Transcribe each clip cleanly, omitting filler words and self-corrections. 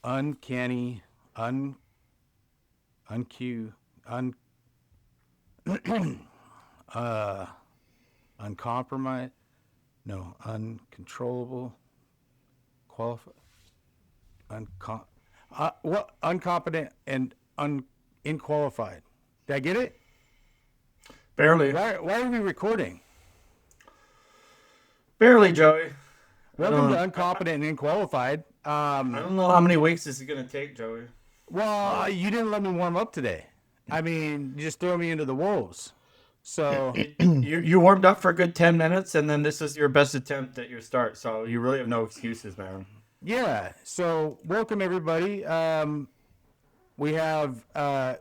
uncanny, uncu, un, uh, uncompromised, no, uncontrollable, qualified, uncompetent and unqualified. Did I get it? Barely. Why are we recording? Barely, Joey. Welcome to Uncompetent and Inqualified. I don't know how many weeks this is going to take, Joey. Well, you didn't let me warm up today. I mean, you just throw me into the wolves. So you warmed up for a good 10 minutes, and then this is your best attempt at your start. So you really have no excuses, man. Yeah. So welcome, everybody. We have a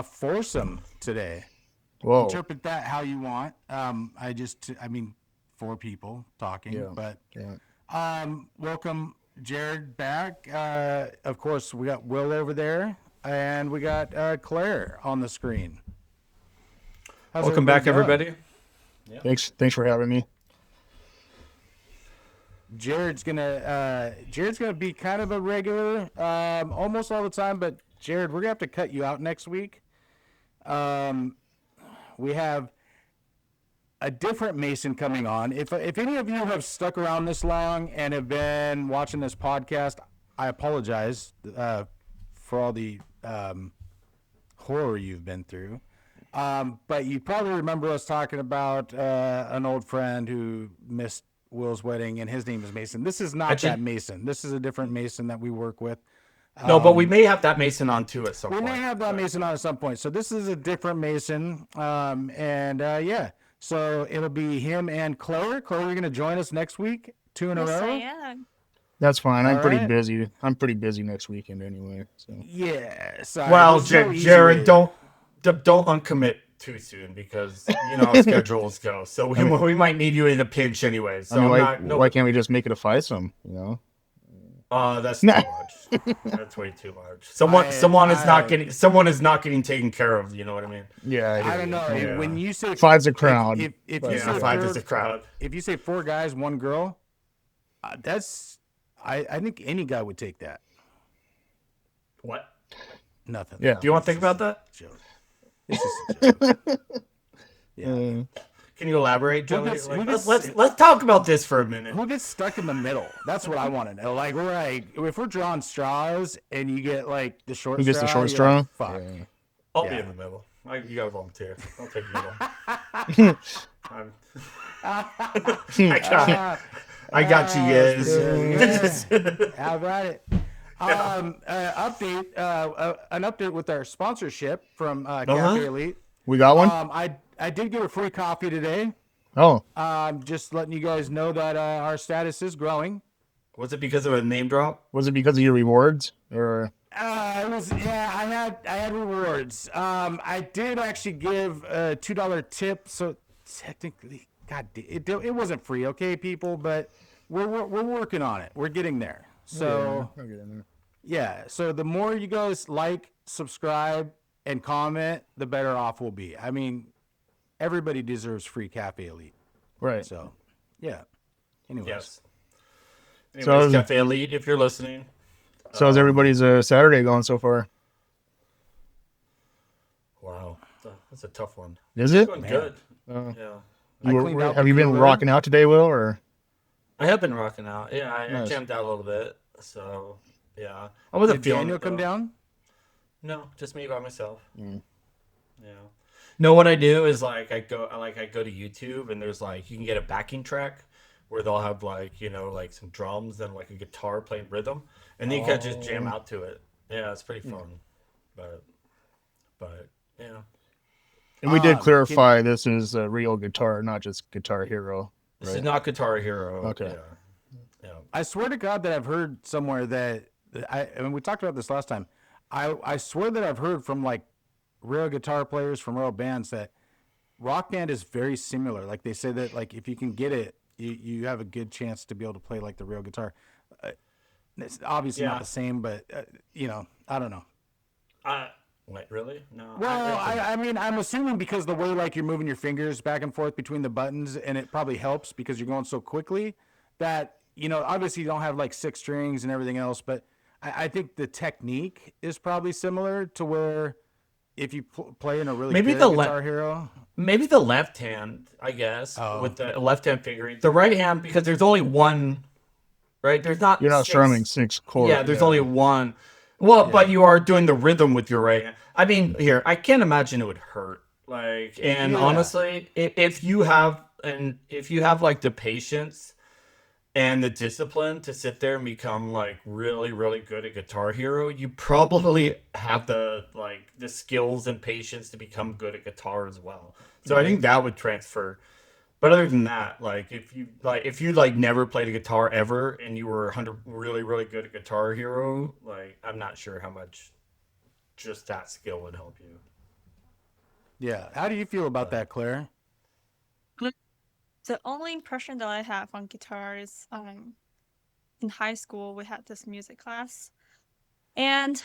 foursome today. Whoa. Interpret that how you want. Four people talking, Yeah. but Yeah. welcome Jared back. Of course, we got Will over there, and we got Claire on the screen. Welcome back, everybody. Yeah. Thanks for having me. Jared's gonna be kind of a regular, almost all the time. But Jared, we're gonna have to cut you out next week. We have a different Mason coming on. If any of you have stuck around this long and have been watching this podcast, I apologize for all the horror you've been through. But you probably remember us talking about an old friend who missed Will's wedding, and his name is Mason. This is not that Mason. This is a different Mason that we work with. No, but we may have that Mason on too at some point. We may have that Mason on at some point. So this is a different Mason. Yeah. So it'll be him and Claire. Claire, you're going to join us next week, 2 in a row? Yes, I am. That's fine. I'm pretty busy. I'm pretty busy next weekend anyway. So. Yeah. Sorry. Well, Jared, don't uncommit too soon because you know how schedules go. So we might need you in a pinch anyway. So why can't we just make it a fivesome? You know. That's too much. That's way too much. Someone is not getting taken care of. You know what I mean? Yeah. I don't know. Yeah. When you say five's a crowd, if you say five is a crowd. If you say 4 guys, 1 girl, that's I think any guy would take that. What? Nothing. Yeah. Do you want to think about that? Joke. This is a joke. Yeah. Can you elaborate, Joey? Let's talk about this for a minute. Who gets stuck in the middle? That's what I want to know. Like if we're drawing straws and you get like the short straw. Who gets the short straw? Like, fuck. Yeah. I'll be in the middle. You gotta volunteer. I'll take the middle. I got you guys. How about it? An update with our sponsorship from Cafe Elite. We got one? I did get a free coffee today. Oh. Just letting you guys know that our status is growing. Was it because of a name drop? Was it because of your rewards? Or It was. Yeah, I had rewards. I did actually give a $2 tip, so technically, it wasn't free, okay, people, but we're working on it. We're getting there. So yeah. So the more you guys like, subscribe, and comment, the better off we'll be. I mean, everybody deserves free Cafe Elite. right. So, yeah. Anyways. Yes. So- Anyways, Cafe Elite, if you're listening. So how's everybody's Saturday going so far? Wow, that's a tough one. Is it? Going good. Yeah. Have you been rocking out today, Will? Or I have been rocking out. Yeah, I Nice. jammed out a little bit. So yeah, I wasn't Did feeling Daniel it, come though. down? No, just me by myself. Mm. Yeah. No, what I do is I go to YouTube and there's you can get a backing track where they'll have some drums and a guitar playing rhythm, and then you can just jam out to it. Yeah, it's pretty fun. But yeah. And we did clarify this is a real guitar, not just Guitar Hero. This is not Guitar Hero. Okay. Yeah. I swear to God that I've heard somewhere that I mean, we talked about this last time. I swear that I've heard from real guitar players from real bands that Rock Band is very similar. Like they say that if you can get it, you have a good chance to be able to play the real guitar. It's obviously not the same, but I don't know. Wait, really? No. Well, I mean, I'm assuming because the way you're moving your fingers back and forth between the buttons, and it probably helps because you're going so quickly that obviously you don't have 6 strings and everything else, but I think the technique is probably similar to where if you play in a really Maybe good the Guitar Hero. Maybe the left hand, I guess, Oh. with the left hand fingering. The right hand, because there's only one, right? There's not. You're not six, strumming 6 chords. Yeah, there's only one. Well, but you are doing the rhythm with your right hand. I mean, here, I can't imagine it would hurt. Like, and honestly, if you have like the patience and the discipline to sit there and become like really, really good at Guitar Hero, you probably have the skills and patience to become good at guitar as well. So I think that would transfer. But other than that, like if you never played a guitar ever and you were really, really good at Guitar Hero, like I'm not sure how much just that skill would help you. Yeah. How do you feel about that, Claire? The only impression that I have on guitar is in high school we had this music class, and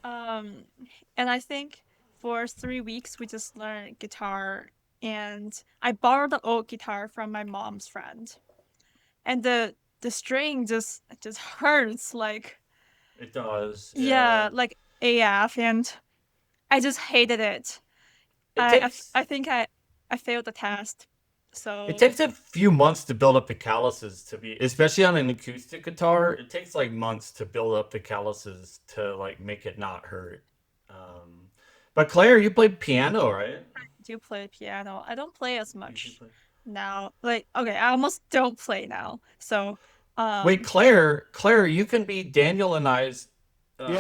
I think for 3 weeks we just learned guitar, and I borrowed the old guitar from my mom's friend, and the string just hurts like It does. like AF, and I just hated it. I think I failed the test. So It takes a few months to build up the calluses to be, especially on an acoustic guitar. It takes like months to build up the calluses to like make it not hurt. But Claire, you played piano, right? I do play piano. I don't play as much now. Like, okay, I almost don't play now. So Wait, Claire, you can be Daniel and I's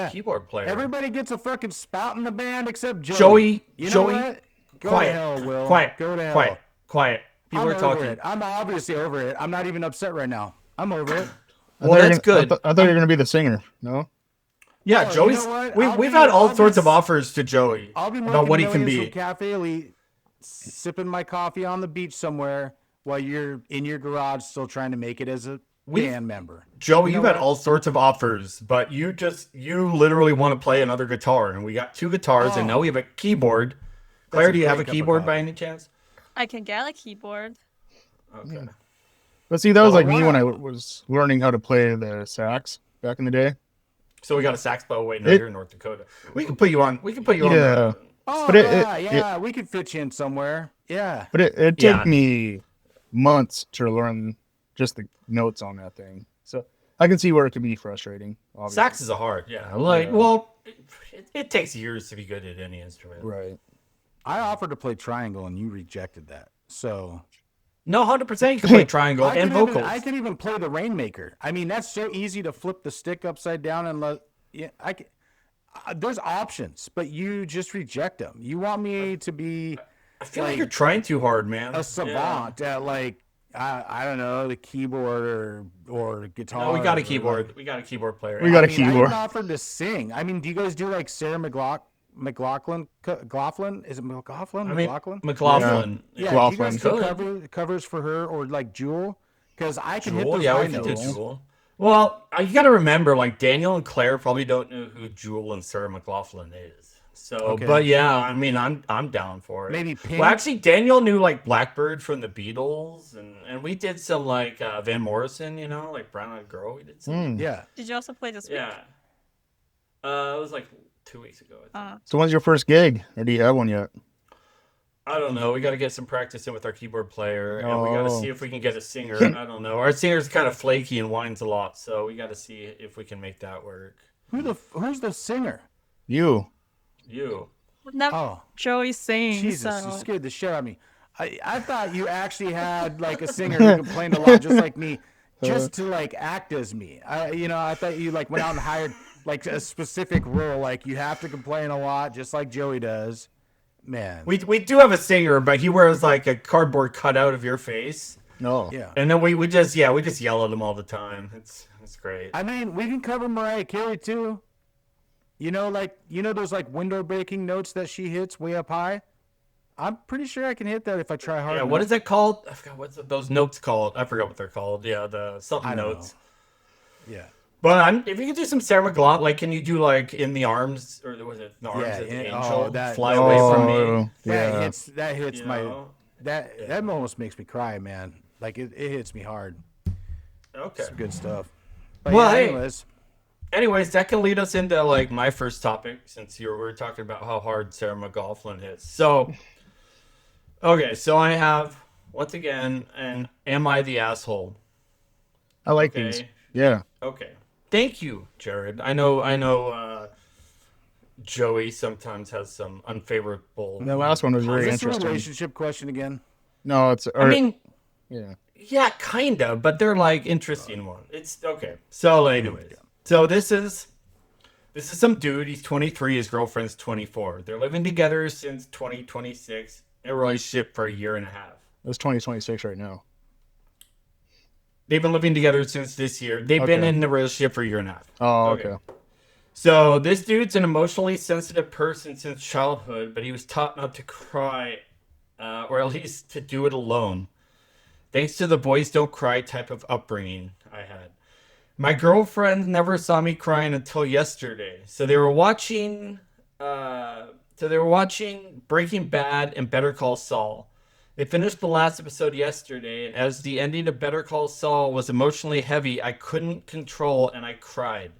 keyboard player. Everybody gets a fucking spout in the band except Joey. You know Joey, what? Go quiet, to hell, Will. quiet, Go to hell. quiet. People I'm are talking. over it. I'm obviously over it. I'm not even upset right now. I'm over it. Well, that's good. I thought you were going to be the singer. No? Yeah, Oh, Joey's. you know what? We've had all sorts of offers to Joey I'll be about what he making can millions be. from Cafe Elite, sipping my coffee on the beach somewhere while you're in your garage still trying to make it as a band member. Joey, You you've know had what? all sorts of offers, but you literally want to play another guitar, and we got 2 guitars, and now we have a keyboard. Claire, do you have a great cup of keyboard by coffee. any chance? I can get a keyboard. Okay. But see, that was like me wow. when I was learning how to play the sax back in the day. So we got a sax bow waiting out here in North Dakota. We can put you on. We can put you on. Yeah. Oh, But we could fit you in somewhere. Yeah. But it Yeah. took me months to learn just the notes on that thing. So I can see where it can be frustrating. Obviously. Sax is a hard. Yeah. Like, well, it takes years to be good at any instrument. Right. I offered to play triangle and you rejected that. So No, 100% you can play triangle and vocals. I can even play the Rainmaker. I mean, that's so easy to flip the stick upside down and there's options, but you just reject them. You want me to be I feel like you're trying too hard, man. a savant at like I don't know, the keyboard or guitar. No, we got a or, keyboard. like- We got a keyboard player. We got a I keyboard. even offered to sing. I mean, do you guys do like Sarah McLaughlin? Is it McLaughlin? I mean, McLaughlin? McLaughlin. Yeah, do you guys do covers for her or like Jewel? Because I can hit Jewel, those yeah, high we can do notes. Jewel. Well, you got to remember, like Daniel and Claire probably don't know who Jewel and Sarah McLaughlin is. So, Okay. but yeah, I mean, I'm down for it. Maybe Pink? Well, actually, Daniel knew like Blackbird from the Beatles, and we did some like Van Morrison, you know, like Brown Eyed Girl. We did some. Yeah. Did you also play this week? Yeah. It was like 2 weeks ago. I think. So when's your first gig? Or do you have one yet? I don't know. We got to get some practice in with our keyboard player, and we got to Oh. see if we can get a singer. I don't know. Our singer's kind of flaky and whines a lot, so we got to see if we can make that work. Who's the singer? You. You. Never Oh, Joey sings. Jesus, so. you scared the shit out of me. I thought you actually had like a singer who complained a lot, just like me, just to like act as me. I thought you like went out and hired like a specific role, like you have to complain a lot, just like Joey does. Man, We do have a singer, but he wears like a cardboard cutout of your face, No. yeah. and then we just yell at him all the time. It's great. I mean, we can cover Mariah Carey too. Those like window breaking notes that she hits way up high. I'm pretty sure I can hit that if I try hard. Yeah, enough. what is that called? I forgot those notes called. I forgot what they're called. Yeah, the something I don't notes. know. Yeah. But if you could do some Sarah McLachlan, like, can you do like in the arms, or was it the arms Yeah, of the yeah, angel? that- Fly away from me. Oh, That yeah. hits You my know? that almost makes me cry, man. Like it hits me hard. Okay. Some good stuff. But Well, yeah, hey. anyways, anyways, that can lead us into like my first topic, since we were talking about how hard Sarah McLachlan hits. So, okay, so I have once again, and am I the asshole? I like Okay. these. Yeah. Okay. Thank you, Jared. I know. Joey sometimes has some unfavorable. The last one was very Is this a interesting. relationship question again? No, it's. I mean, yeah. yeah, kind of, but they're like interesting ones. It's okay. So, anyways, so this is some dude. He's 23. His girlfriend's 24. They're living together since 2026. In a relationship for a year and a half. It's 2026 right now. They've been living together since this year. They've been Okay. in the relationship for a year and a half. Oh, okay. So this dude's an emotionally sensitive person since childhood, but he was taught not to cry, or at least to do it alone. Thanks to the boys don't cry type of upbringing I had. My girlfriend never saw me crying until yesterday. So they were watching Breaking Bad and Better Call Saul. They finished the last episode yesterday, and as the ending of Better Call Saul was emotionally heavy, I couldn't control and I cried.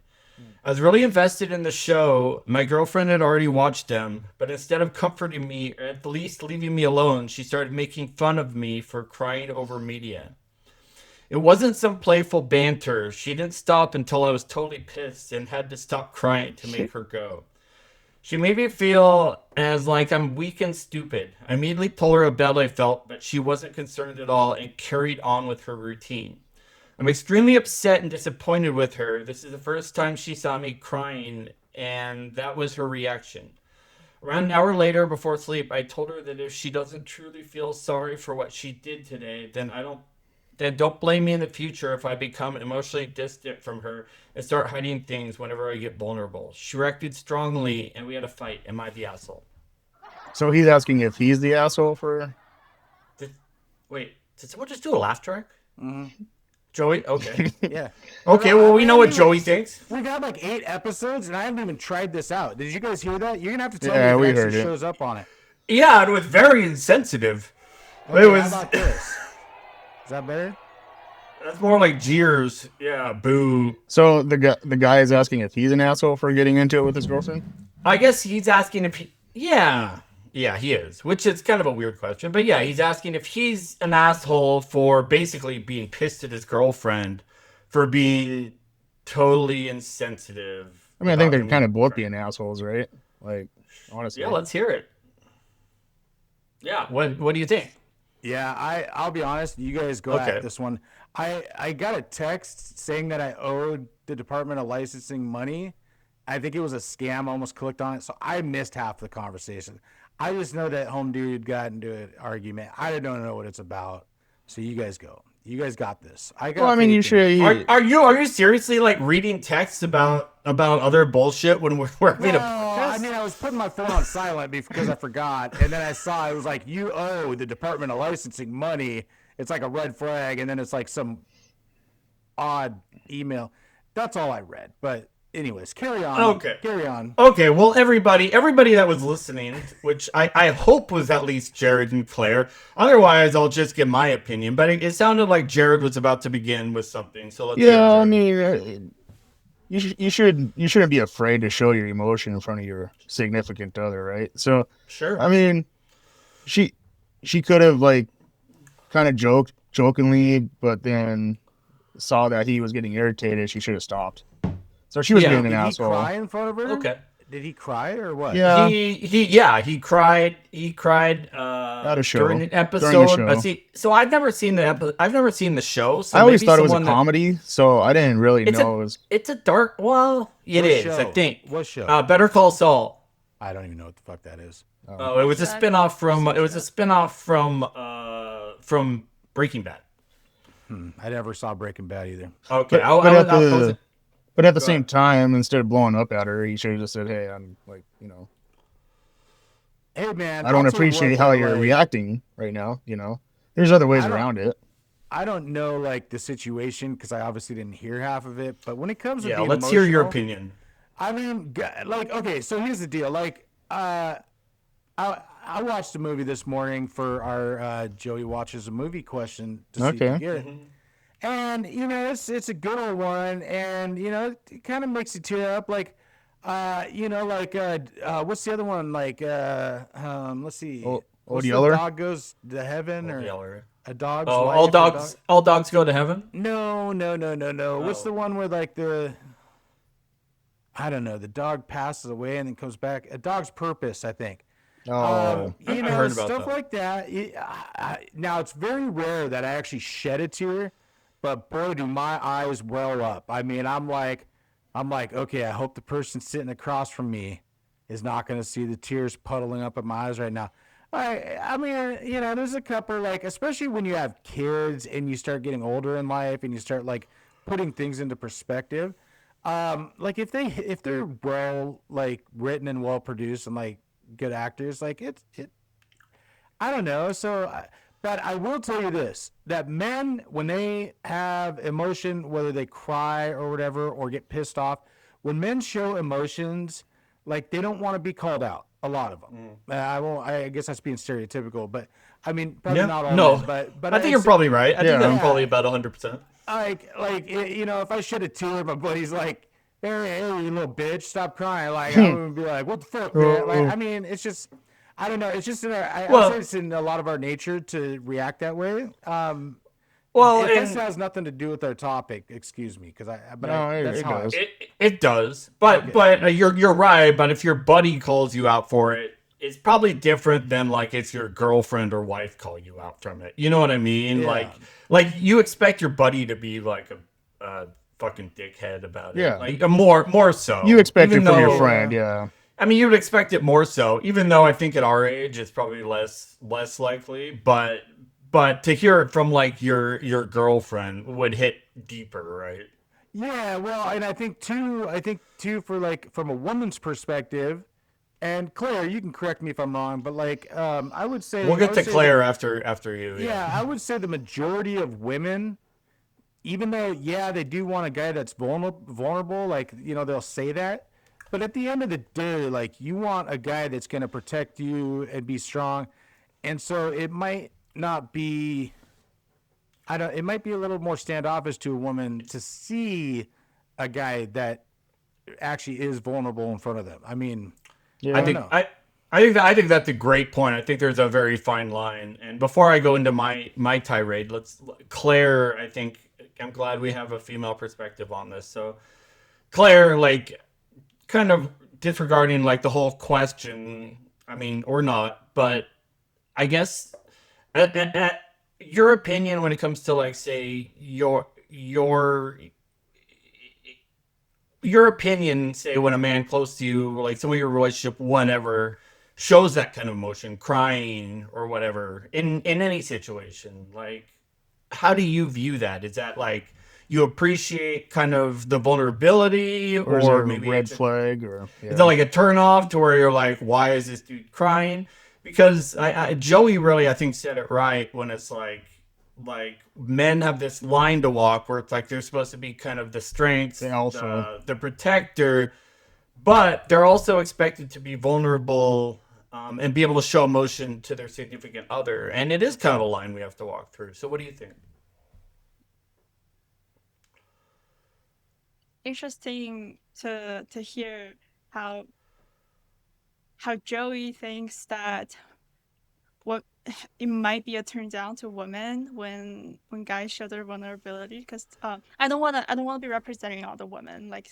I was really invested in the show. My girlfriend had already watched them, but instead of comforting me, or at the least leaving me alone, she started making fun of me for crying over media. It wasn't some playful banter. She didn't stop until I was totally pissed and had to stop crying to make her go. She made me feel as like I'm weak and stupid. I immediately told her how bad I felt, but she wasn't concerned at all and carried on with her routine. I'm extremely upset and disappointed with her. This is the first time she saw me crying, and that was her reaction. Around an hour later, before sleep, I told her that if she doesn't truly feel sorry for what she did today, then don't blame me in the future if I become emotionally distant from her and start hiding things whenever I get vulnerable. She reacted strongly, and we had a fight. Am I the asshole? So he's asking if he's the asshole for. Wait, did someone just do a laugh track? Mm-hmm. Joey? Okay. Yeah. Okay, well, we know what Joey thinks. We got like 8 episodes, and I haven't even tried this out. Did you guys hear that? You're gonna have to tell Yeah, me we if it heard actually it. shows up on it. Yeah, it was very insensitive. Okay, It was. How about this? Is that better? That's more like jeers. Yeah, boo. So the guy is asking if he's an asshole for getting into it with his girlfriend. I guess he's asking if he. Yeah, he is. Which is kind of a weird question. But yeah, he's asking if he's an asshole for basically being pissed at his girlfriend for being totally insensitive. I mean, I think about they're him kind of both crying. being assholes, right? Like, honestly. Yeah, let's hear it. Yeah, what do you think? Yeah, I'll be honest. You guys go Okay. at this one. I got a text saying that I owed the Department of Licensing money. I think it was a scam. I almost clicked on it, so I missed half the conversation. I just know that home dude got into an argument. I don't know what it's about. So you guys go. You guys got this. Well, I mean, you should. Are you seriously like reading texts about other bullshit when we're having No, a I mean, I was putting my phone on silent because I forgot, and then I saw it was like, you owe the Department of Licensing money. It's like a red flag, and then it's like some odd email. That's all I read. But anyways, carry on. Okay. Carry on. Okay, well, everybody that was listening, which I hope was at least Jared and Claire. Otherwise, I'll just give my opinion. But it sounded like Jared was about to begin with something. So let's hear it, Yeah, I Jared. mean, you shouldn't be afraid to show your emotion in front of your significant other, right? So, Sure. I mean, she could have like kind of jokingly, but then saw that he was getting irritated. She should have stopped. So she was Yeah. being an Did he asshole. cry in front of her? Okay. Did he cry or what? Yeah. He cried. He cried At a show. during an episode. During the show. See, so I've never seen the show. So I always maybe thought it was a someone that- comedy, so I didn't really know it was. It's a dark. Well, it What is. show? I think. What show? Better Call Saul. I don't even know what the fuck that is. Oh, it was a spinoff from. It was a spinoff from Breaking Bad. I never saw Breaking Bad either. Okay, But at the same time, instead of blowing up at her, he should have just said, "Hey, I'm like, Hey man, I don't also appreciate look how at, you're like, reacting right now. There's other ways I don't- around it." I don't know like the situation because I obviously didn't hear half of it. But when it comes to Yeah, being let's hear your emotional, opinion. I mean, like, okay, so here's the deal. Like, I watched a movie this morning for our Joey Watches a Movie question to see if Okay. you get it. And it's a good old one, and it kind of makes you tear up. Like, what's the other one? Like, let's see, Old what's the Yeller? dog goes to heaven, Old or Yeller. a dog's Oh, life? Or dog... all dogs go to heaven. No. What's Oh. the one where like I don't know, the dog passes away and then comes back? A Dog's Purpose, I think. Oh, I heard about Stuff that. like that. Now, it's very rare that I actually shed a tear, but boy, do my eyes well up. I mean, I'm like, okay, I hope the person sitting across from me is not going to see the tears puddling up in my eyes right now. I mean, there's a couple, like, especially when you have kids and you start getting older in life and you start like putting things into perspective. Like if they're well like written and well produced and like good actors, like it I don't know. But I will tell you this: that men, when they have emotion, whether they cry or whatever, or get pissed off, when men show emotions, like they don't want to be called out. A lot of them. I won't. I guess that's being stereotypical, but I mean, probably not all No. men. But I think you're probably right. I think Yeah. that's probably about 100%. If I shed a tear, my buddy's like, hey, you little bitch, stop crying. Like, I would be like, what the fuck, man? Like, I mean, it's just, I don't know. It's just I would say it's in a lot of our nature to react that way. Well, This has nothing to do with our topic. Excuse me, because it does. It does, but you're right. But if your buddy calls you out for it, it's probably different than like it's your girlfriend or wife call you out from it. You know what I mean? Yeah. Like you expect your buddy to be like a fucking dickhead about it. Yeah. Like more so. You expect it Even from your though- friend, yeah. I mean, you would expect it more so, even though I think at our age it's probably less likely. But to hear it from like your girlfriend would hit deeper, right? Yeah, well, and I think too for like from a woman's perspective, and Claire, you can correct me if I'm wrong, but like I would say We'll I get would to say Claire after you. Yeah, I would say the majority of women, even though, yeah, they do want a guy that's vulnerable, like, they'll say that. But at the end of the day, like, you want a guy that's going to protect you and be strong. And so it might not be, it might be a little more standoffish to a woman to see a guy that actually is vulnerable in front of them. I mean, Yeah. I think that's a great point. I think there's a very fine line. And before I go into my tirade, Claire, I think I'm glad we have a female perspective on this. So Claire, like, kind of disregarding like the whole question, I mean, or not, but I guess at your opinion when it comes to like say your opinion, say when a man close to you, like some of your relationship, whenever shows that kind of emotion, crying or whatever, in any situation, like how do you view that? Is that like you appreciate kind of the vulnerability, Or is there maybe a red it's flag? Or is that like a turn off to where you're like, why is this dude crying? Because Joey really, I think, said it right when it's like men have this line to walk where it's like they're supposed to be kind of the strength, the protector, but they're also expected to be vulnerable and be able to show emotion to their significant other. And it is kind of a line we have to walk through. So what do you think? Interesting to hear how Joey thinks that what it might be a turn down to women when guys show their vulnerability, because I don't want to be representing all the women, like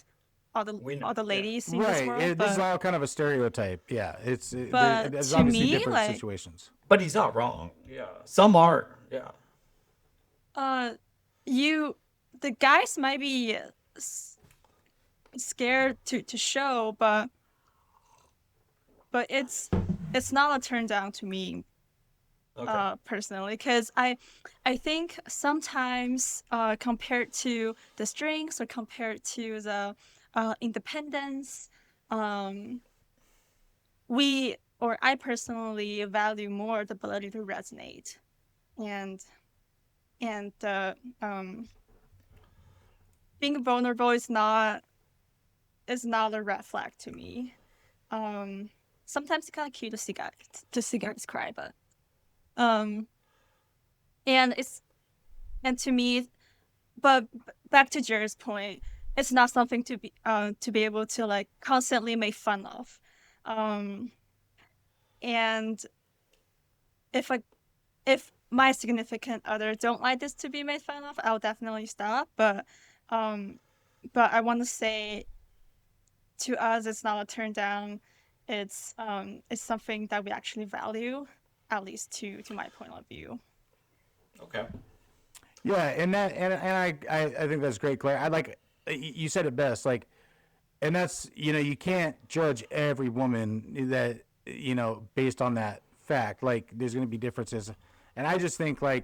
all the ladies in this world. This is all kind of a stereotype. Yeah, there's to obviously me, different like, situations. But he's not wrong. Yeah, some are. Yeah. The guys might be scared to show, but it's not a turn down to me. Okay. Personally, because I think sometimes compared to the strengths or compared to the independence, I personally value more the ability to resonate, and being vulnerable is not a red flag to me. Sometimes it's kind of cute to see guys cry, but and to me, but back to Jerry's point, it's not something to be able to like constantly make fun of. And if my significant other don't like this to be made fun of, I'll definitely stop. But I want to say, to us, it's not a turn down. It's something that we actually value, at least to my point of view. Okay. Yeah, and I think that's great, Claire. I like you said it best. Like, and that's, you can't judge every woman that, based on that fact. Like, there's going to be differences, and I just think I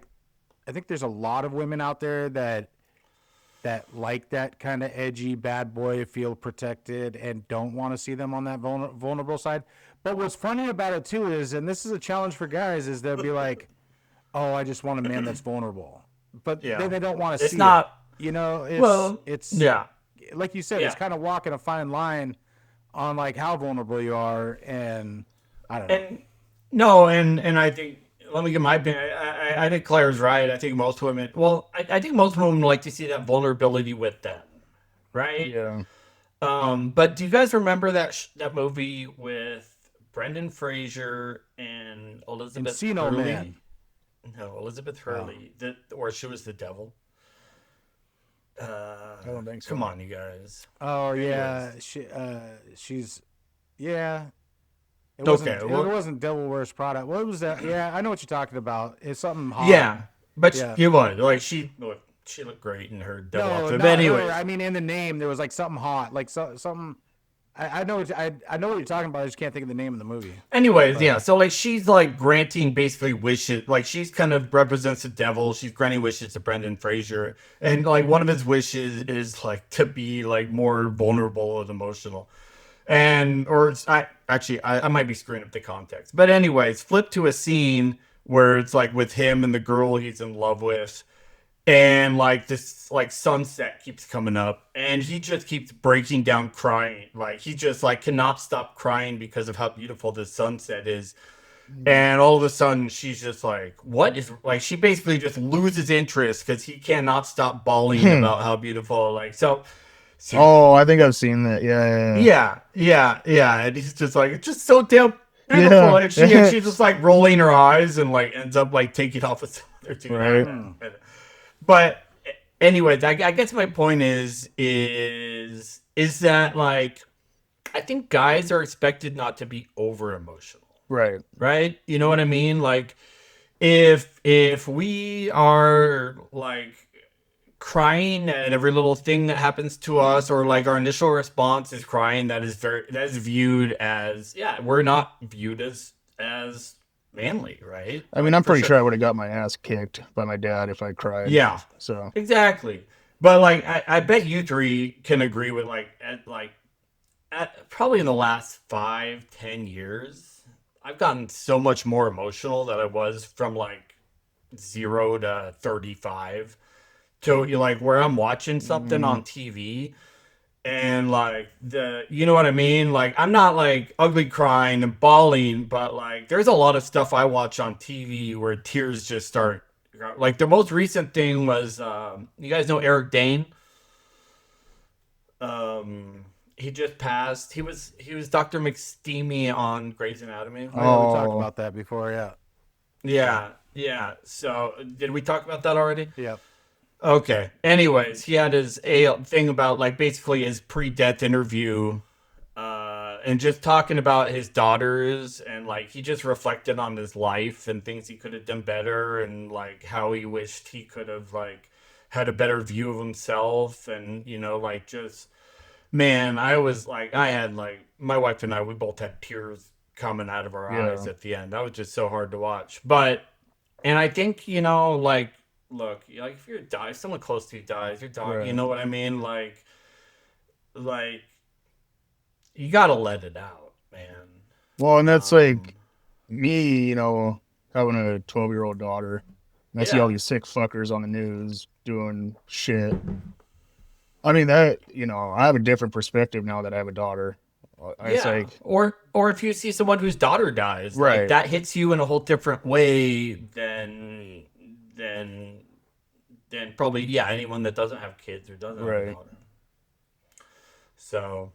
think there's a lot of women out there that like that kind of edgy bad boy, feel protected, and don't want to see them on that vulnerable side. But what's funny about it too is, and this is a challenge for guys, is they'll be like, "Oh, I just want a man that's vulnerable," but then they don't want to see it's not. It's it's Yeah. like you said, it's kind of walking a fine line on like how vulnerable you are, and I don't know. And I think, let me get my opinion. I think Claire's right. I think most women, I think most women like to see that vulnerability with them, right? Yeah. But do you guys remember that movie with Brendan Fraser and Elizabeth Encino Hurley? Man. No, Elizabeth Hurley, or she was the devil. I don't think so. Come on, you guys. Oh yeah, she's yeah. It wasn't Devil Wears Prada. What was that? Yeah, I know what you're talking about. It's something hot. Yeah, but Yeah. you would like she looked great in her devil No, outfit. no, But anyway, I mean in the name there was like something hot, like something. I know what you're talking about. I just can't think of the name of the movie. anyways, yeah. So like she's like granting basically wishes. Like she's kind of represents the devil. She's granting wishes to Brendan Fraser, and like one of his wishes is like to be like more vulnerable and emotional. And I might be screwing up the context, but anyways, flip to a scene where it's like with him and the girl he's in love with, and like this like sunset keeps coming up, and he just keeps breaking down crying. Like he just like cannot stop crying because of how beautiful this sunset is. And all of a sudden she's just like, what is, like, she basically just loses interest because he cannot stop bawling about how beautiful, like, so Oh, I think I've seen that. Yeah. yeah. And he's just like, it's just so damn beautiful. And she's just like rolling her eyes and like ends up like taking off a or two. Right. But anyways, I guess my point is that like, I think guys are expected not to be over emotional. Right? You know what I mean? Like, if we are like crying at every little thing that happens to us, or like our initial response is crying, that is viewed as, we're not viewed as manly, right? I mean, I'm pretty sure I would have got my ass kicked by my dad if I cried. Yeah. So Exactly. But like I bet you three can agree with at probably in the last 5-10 years, I've gotten so much more emotional than I was from like 0 to 35. So you like where I'm watching something on TV, and like you know what I mean? Like I'm not like ugly crying and bawling, but like there's a lot of stuff I watch on TV where tears just start. Like the most recent thing was, you guys know Eric Dane? He just passed. He was Dr. McSteamy on Grey's Anatomy. Oh, we talked about that before. Yeah. So did we talk about that already? Yeah. Okay. Anyways, he had his thing about like basically his pre-death interview, and just talking about his daughters, and like he just reflected on his life and things he could have done better, and like how he wished he could have like had a better view of himself, and like just, man, I had like, my wife and I, we both had tears coming out of our eyes at the end. That was just so hard to watch. And I think, like, look, like if someone close to you dies, your dog, Right. you know what I mean? Like you gotta let it out, man. Well, and that's like me, having a 12-year-old daughter. And I see all these sick fuckers on the news doing shit. I mean, that, I have a different perspective now that I have a daughter. It's like, or if you see someone whose daughter dies, Right. like, that hits you in a whole different way than and probably anyone that doesn't have kids or doesn't have a daughter. So,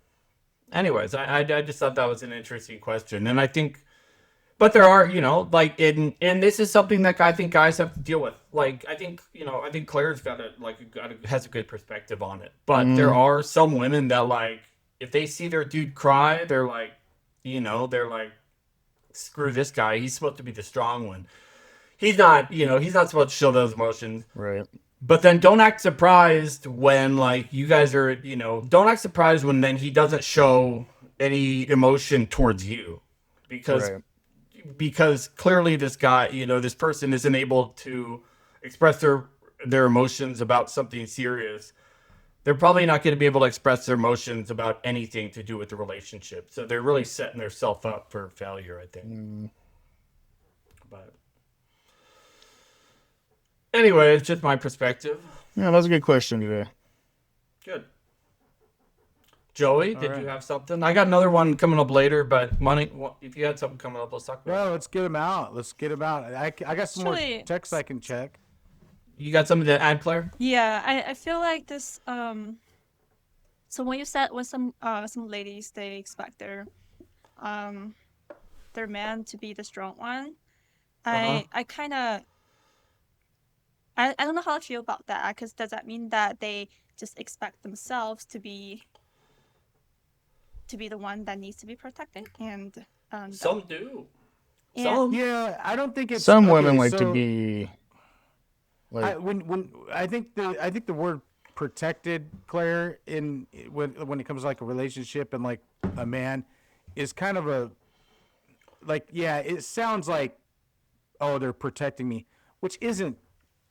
anyways, I just thought that was an interesting question, and I think, but there are, like, and this is something that I think guys have to deal with. Like, I think Claire's has a good perspective on it, but there are some women that, like, if they see their dude cry, they're like, screw this guy. He's supposed to be the strong one. He's not supposed to show those emotions. Right. But then don't act surprised when, like, you guys are, don't act surprised when then he doesn't show any emotion towards you. Because clearly this guy, this person isn't able to express their emotions about something serious. They're probably not going to be able to express their emotions about anything to do with the relationship. So they're really setting themselves up for failure, I think. But anyway, it's just my perspective. Yeah, that's a good question today. Good. Joey, did you have something? I got another one coming up later, but if you had something coming up, let's talk about it. Well, let's get them out. I got some more texts I can check. You got something to add, Claire? Yeah, I feel like this. So when you said when some ladies they expect their man to be the strong one, I kind of I don't know how I feel about that, because does that mean that they just expect themselves to be the one that needs to be protected? And some do. Yeah, I don't think it's some women like to be. Like, I think the word protected, Claire, when it comes to like a relationship and like a man, is kind of a it sounds like, oh, they're protecting me, which isn't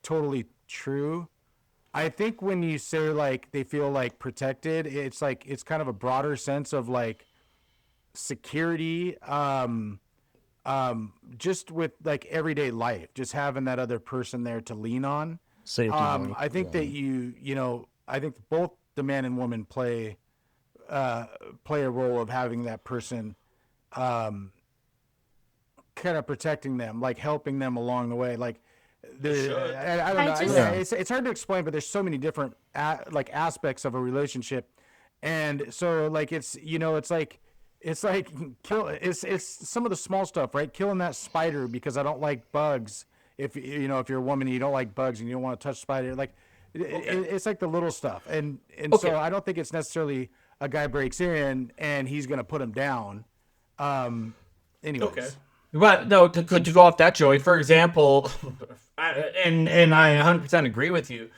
totally true. I think when you say like they feel like protected, it's kind of a broader sense of like security, just with like everyday life, just having that other person there to lean on. Safety. I think that I think both the man and woman play a role of having that person, kind of protecting them, like helping them along the way. Like, I don't know. It's hard to explain, but there's so many different aspects of a relationship, and so like it's some of the small stuff, right? Killing that spider because I don't like bugs. If you're a woman and you don't like bugs and you don't want to touch spider, like it's like the little stuff, and so I don't think it's necessarily a guy breaks in and he's gonna put him down. Anyways. Okay. But no, to go off that, Joey, for example, and I 100% agree with you.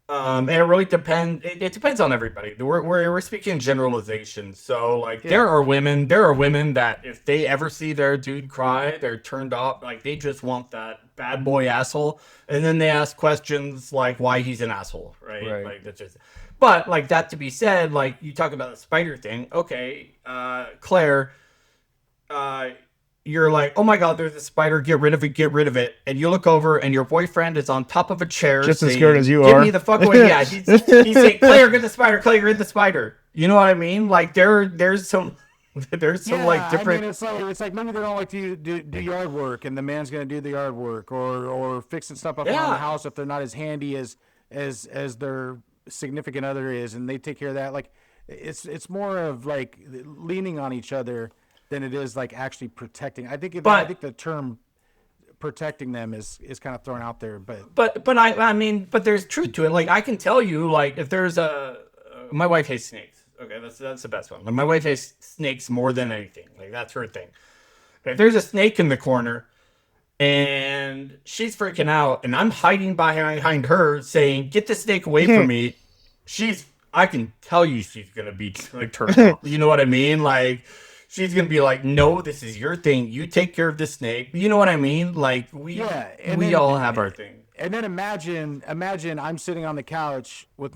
And it really depends. It depends on everybody. We're speaking generalizations. So like, there are women that if they ever see their dude cry, they're turned off. Like, they just want that bad boy asshole, and then they ask questions like why he's an asshole, right? Like, that's just. But like, that to be said, like, you talk about the spider thing. Okay, Claire, you're like, oh my God, there's a spider, get rid of it. And you look over and your boyfriend is on top of a chair. Just saying, as scared as you Get are. me the fuck away. Yeah, he's saying, Claire, get the spider. Claire, get the spider. You know what I mean? Like, there's some like different. I mean, it's like maybe they don't like to do yard work, and the man's gonna do the yard work, or fixing stuff up around the house if they're not as handy as their significant other is, and they take care of that. Like, it's more of like leaning on each other than it is like actually protecting. I think the term protecting them is kind of thrown out there, but I mean, but there's truth to it. Like, I can tell you, like, if there's my wife hates snakes. Okay, that's the best one. Like, my wife hates snakes more than anything. Like, that's her thing. If there's a snake in the corner and she's freaking out and I'm hiding behind her saying, "Get the snake away from me," I can tell you she's gonna be like turned off. You know what I mean? Like, she's going to be like, no, this is your thing. You take care of the snake. You know what I mean? Like, we all have our thing. And then imagine I'm sitting on the couch with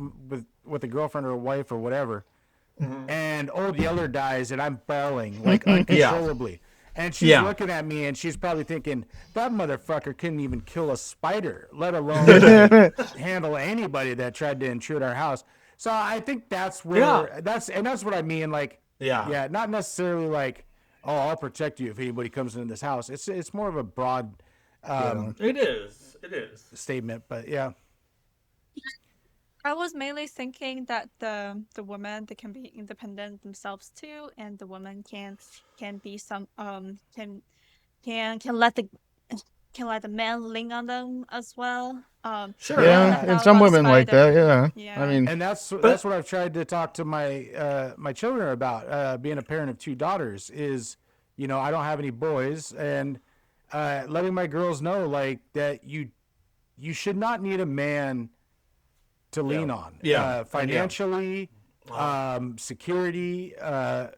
a girlfriend or a wife or whatever, and Old Yeller dies and I'm bawling like uncontrollably. And she's looking at me and she's probably thinking, that motherfucker couldn't even kill a spider, let alone handle anybody that tried to intrude our house. So I think that's where that's what I mean. Like, not necessarily like, oh, I'll protect you if anybody comes into this house. It's more of a broad it is statement, but yeah. I was mainly thinking that the woman, they can be independent themselves too, and the woman can be some can let the man lean on them as well. Sure. I haven't Yeah, Yeah, and thought some about the women like spider. that. Yeah, I Yeah. mean, and that's But what I've tried to talk to my children about. Being a parent of two daughters is, I don't have any boys, and letting my girls know like that you should not need a man to yeah, lean on, yeah, and yeah, financially, uh, security,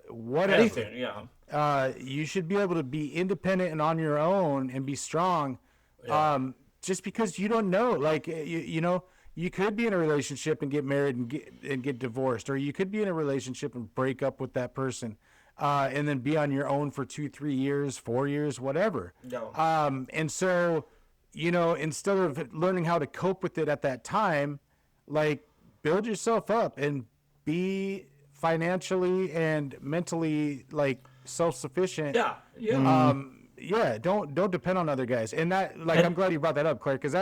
whatever. anything. Yeah, You should be able to be independent and on your own and be strong. yeah, Just because you don't know, like you could be in a relationship and get married and get divorced, or you could be in a relationship and break up with that person, and then be on your own for 2, 3 years, 4 years, whatever. yeah, And so, instead of learning how to cope with it at that time, like build yourself up and be financially and mentally like self-sufficient. yeah, yeah. mm, Yeah, don't depend on other guys. And that, like, And I'm glad you brought that up, Claire, because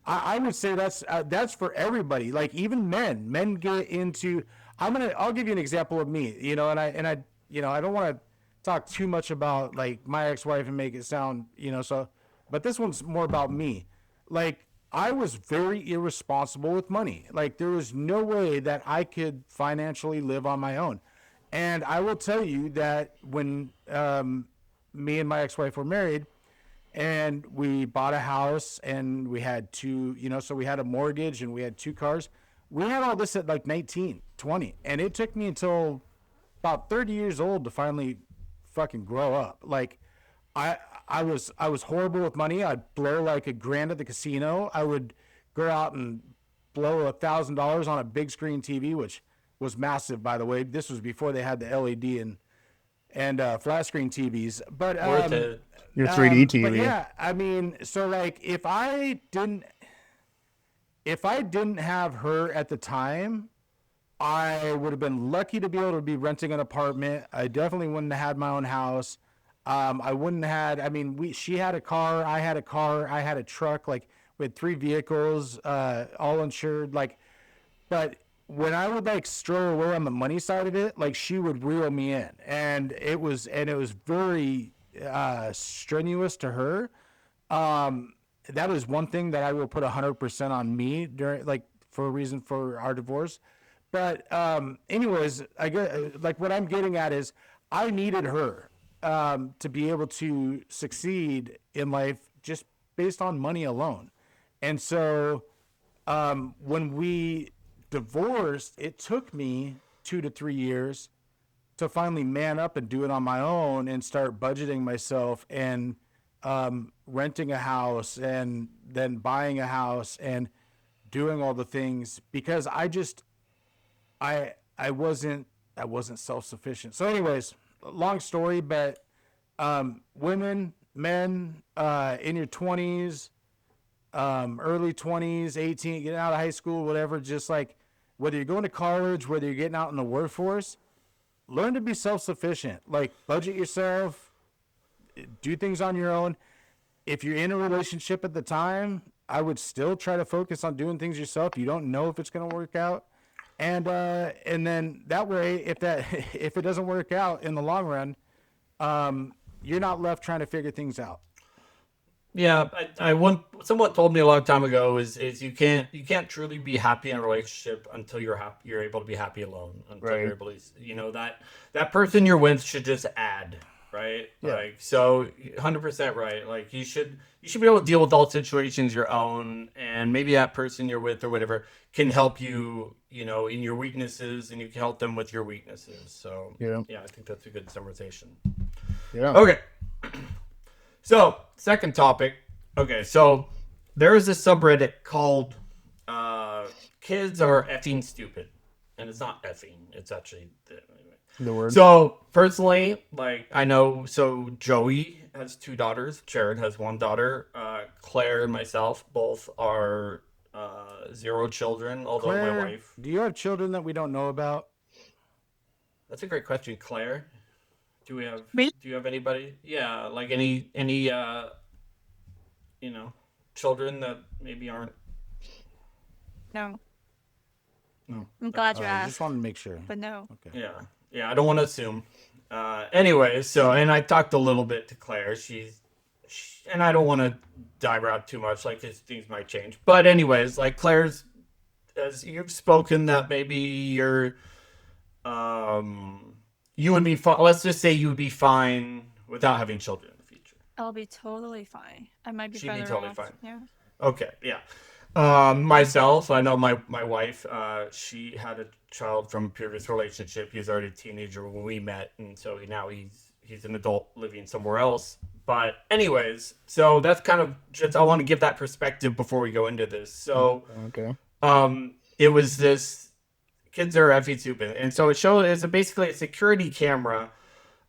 I would say that's for everybody. Like even men get into. I'll give you an example of me. I don't want to talk too much about like my ex-wife and make it sound so, but this one's more about me. Like I was very irresponsible with money. Like there was no way that I could financially live on my own. And I will tell you that when me and my ex-wife were married and we bought a house and we had so we had a mortgage and we had 2 cars. We had all this at like 19, 20. And it took me until about 30 years old to finally fucking grow up. Like I I was horrible with money. I'd blow like $1,000 at the casino. I would go out and blow $1,000 on a big screen TV, which was massive, by the way. This was before they had the LED and flat screen TVs. But worth it. your 3D but TV. yeah, I mean, so like if I didn't have her at the time, I would have been lucky to be able to be renting an apartment. I definitely wouldn't have had my own house. I wouldn't have had. I mean, she had a car. I had a car. I had a truck. Like we had 3 vehicles, all insured. Like, but when I would like stroll away on the money side of it, like she would reel me in, and it was very strenuous to her. That is one thing that I will put 100% on me during like for a reason for our divorce. But anyways, I get like what I'm getting at is I needed her to be able to succeed in life just based on money alone. And so when we divorced, it took me 2 to 3 years to finally man up and do it on my own and start budgeting myself and renting a house and then buying a house and doing all the things because I wasn't self sufficient. So, anyways, long story, but women, men, in your 20s, early 20s, 18, getting out of high school, whatever, just like whether you're going to college, whether you're getting out in the workforce, learn to be self sufficient. Like budget yourself, do things on your own. If you're in a relationship at the time, I would still try to focus on doing things yourself. You don't know if it's going to work out. And then that way, if it doesn't work out in the long run, you're not left trying to figure things out. Yeah, someone told me a long time ago is you can't truly be happy in a relationship until you're able to be happy alone. Until Right. you're able to, that person you're with should just add, right? Yeah. Like so, 100% right. Like you should be able to deal with all situations your own, and maybe that person you're with or whatever can help you, in your weaknesses, and you can help them with your weaknesses. So Yeah. I think that's a good summarization. Yeah. Okay. So, second topic. Okay, so there is this subreddit called Kids Are Effing Stupid. And it's not effing, it's actually. The word. So, personally, like, I know, so Joey has 2 daughters. Jared has 1 daughter. Claire and myself both are 0 children, although my Claire, wife. do you have children that we don't know about? That's a great question, Claire. Do Me? you have anybody? Yeah, like any children that maybe aren't No. No. I'm glad you I asked. just wanted to make sure. But no. Okay. Yeah, I don't want to assume. Anyway, so, and I talked a little bit to Claire. And I don't want to dive out too much, like, 'cause things might change. But anyways, like, Claire's, as you've spoken that maybe you're, you would be fine. Let's just say you would be fine without having children in the future. I'll be totally fine. I might be She'd be further totally off. fine. Yeah. Okay, yeah. Myself, I know my wife, she had a child from a previous relationship. He was already a teenager when we met, and so now he's an adult living somewhere else. But anyways, so that's kind of just, I want to give that perspective before we go into this. So, Okay. it was this, kids are effing stupid. And so it's basically a security camera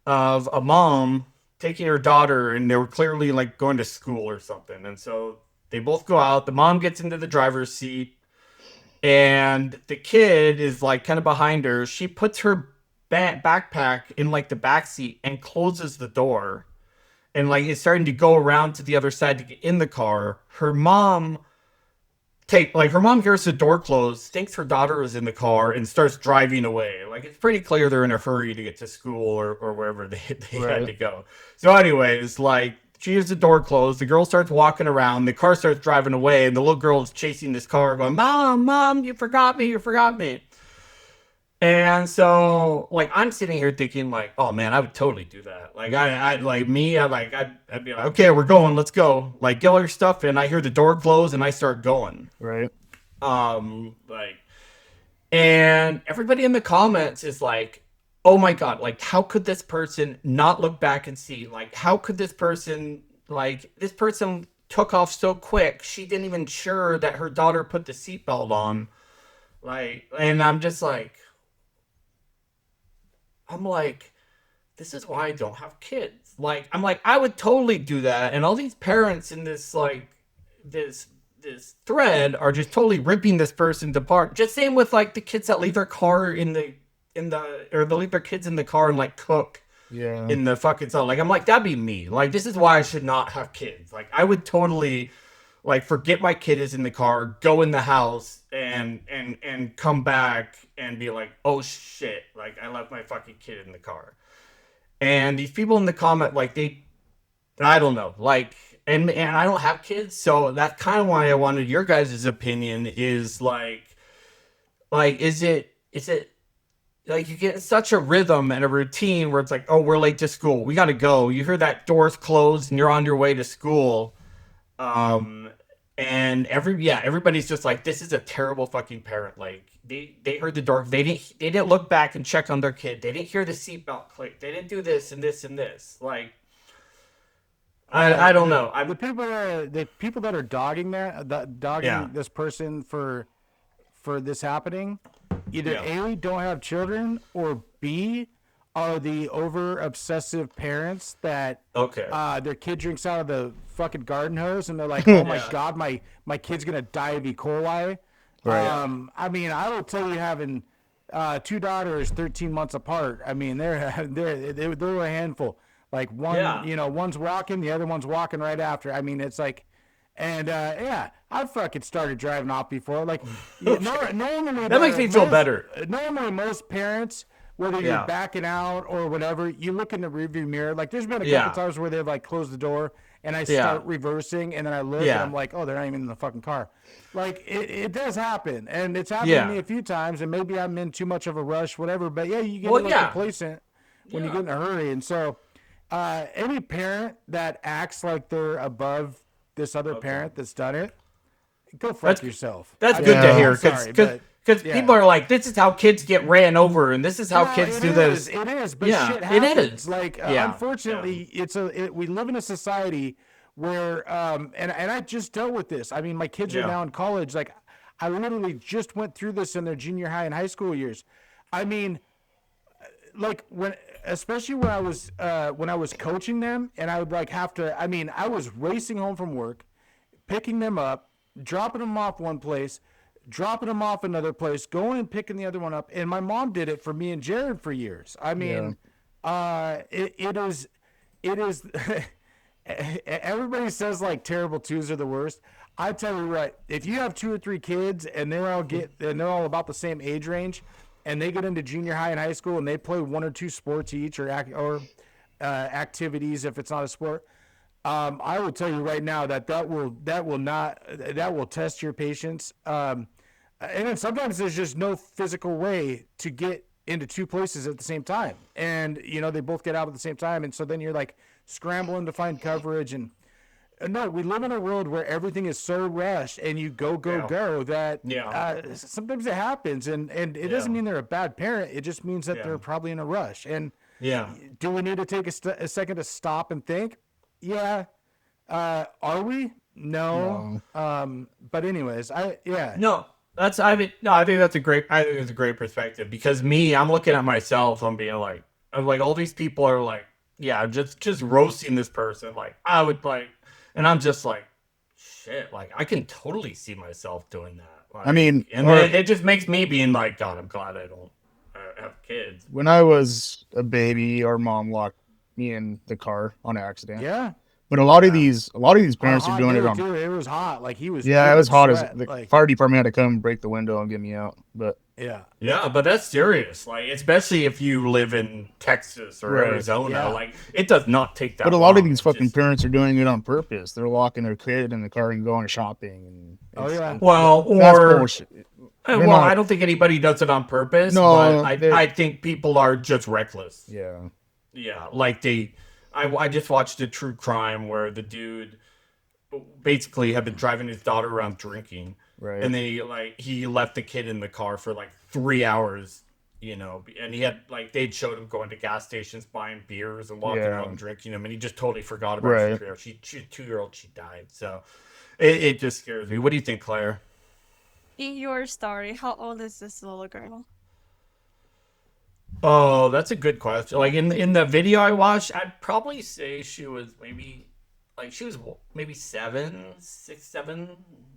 of a mom taking her daughter, and they were clearly like going to school or something. And so they both go out. The mom gets into the driver's seat, and the kid is like kind of behind her. She puts her backpack in like the back seat and closes the door, and like is starting to go around to the other side to get in the car. Her mom hears the door close, thinks her daughter is in the car, and starts driving away. Like, it's pretty clear they're in a hurry to get to school or wherever they had to go. So anyways, like, she hears the door close, the girl starts walking around, the car starts driving away, and the little girl is chasing this car going, Mom, you forgot me. And so, like, I'm sitting here thinking, like, oh man, I would totally do that. Like, I'd be like, okay, we're going, let's go. Like, get all your stuff in. I hear the door close, and I start going. Right. And everybody in the comments is like, oh my God, like, how could this person not look back and see? Like, how could this person took off so quick, she didn't even sure that her daughter put the seatbelt on. Like, and I'm like, this is why I don't have kids. Like, I'm like, I would totally do that. And all these parents in this, like, this thread are just totally ripping this person apart. Just same with, like, the kids that leave their car or they leave their kids in the car and, like, cook in the fucking zone. Like, I'm like, that'd be me. Like, this is why I should not have kids. Like, I would totally, like, forget my kid is in the car, go in the house, and come back and be like, oh shit, like, I left my fucking kid in the car. And these people in the comment, like, I don't know, like, and I don't have kids, so that's kind of why I wanted your guys' opinion. Is like, is it like you get in such a rhythm and a routine where it's like, oh, we're late to school, we gotta go. You hear that door's closed and you're on your way to school. And everybody's just like, this is a terrible fucking parent. Like, they heard the door, they didn't look back and check on their kid. They didn't hear the seatbelt click. They didn't do this and this and this. Like, I don't know. The people that are dogging this person for this happening, either A, don't have children, or B, are the over obsessive parents that their kid drinks out of the fucking garden hose and they're like, oh my God, my kid's gonna die of E. coli. Right. I mean, I will tell you, having two daughters 13 months apart, I mean, they're a handful. Like, one's walking, the other one's walking right after. I mean, it's like, and I've fucking started driving off before. Like, normally that makes me feel better. Normally, most parents, whether you're backing out or whatever, you look in the rearview mirror. Like, there's been a couple times where they've, like, closed the door and I start reversing, and then I look and I'm like, oh, they're not even in the fucking car. Like, it does happen, and it's happened to me a few times, and maybe I'm in too much of a rush, whatever. But you get complacent when you get in a hurry, and so any parent that acts like they're above this other parent that's done it, go fuck yourself. That's good to hear, because people are like, this is how kids get ran over, and this is how kids do this. It is, but shit happens. It is. Like, unfortunately, we live in a society where, and I just dealt with this. I mean, my kids are now in college. Like, I literally just went through this in their junior high and high school years. I mean, like, especially when I was coaching them, and I would, like, have to. I mean, I was racing home from work, picking them up, dropping them off one place, dropping them off another place, going and picking the other one up. And my mom did it for me and Jared for years. I mean, it is everybody says like terrible twos are the worst. I tell you what, if you have 2 or 3 kids and they're all about the same age range, and they get into junior high and high school and they play 1 or 2 sports each or activities if it's not a sport, I will tell you right now that will test your patience. And then sometimes there's just no physical way to get into 2 places at the same time, and they both get out at the same time, and so then you're like scrambling to find coverage. And no, we live in a world where everything is so rushed and you go that sometimes it happens, and it doesn't mean they're a bad parent. It just means that they're probably in a rush. And do we need to take a second to stop and think? Are we? No. But anyways, No, I think that's a great perspective, because I'm looking at myself, I'm being like, all these people are like, just roasting this person. Like, I would like, and I'm just like, shit, like, I can totally see myself doing that. Like, I mean, and it just makes me being like, God, I'm glad I don't have kids. When I was a baby, our mom locked me in the car on accident. Yeah. But a lot of these parents are doing it on. It was hot. Like he was. Yeah, it was hot sweat. as the fire department had to come break the window and get me out. But yeah, but that's serious. Like, especially if you live in Texas or Arizona, like, it does not take that. But a lot of these fucking parents are doing it on purpose. They're locking their kid in the car and going shopping. And I don't think anybody does it on purpose. No, but I think people are just reckless. Yeah, like I just watched a true crime where the dude basically had been driving his daughter around drinking, and then he left the kid in the car for like 3 hours, and he had they'd showed him going to gas stations, buying beers and walking around and drinking them, and he just totally forgot about her 3 hours. She's a 2-year-old, she died. So it just scares me. What do you think, Claire? In your story, how old is this little girl? Oh, that's a good question. Like in the video I watched, I'd probably say she was maybe 7, 6, 7,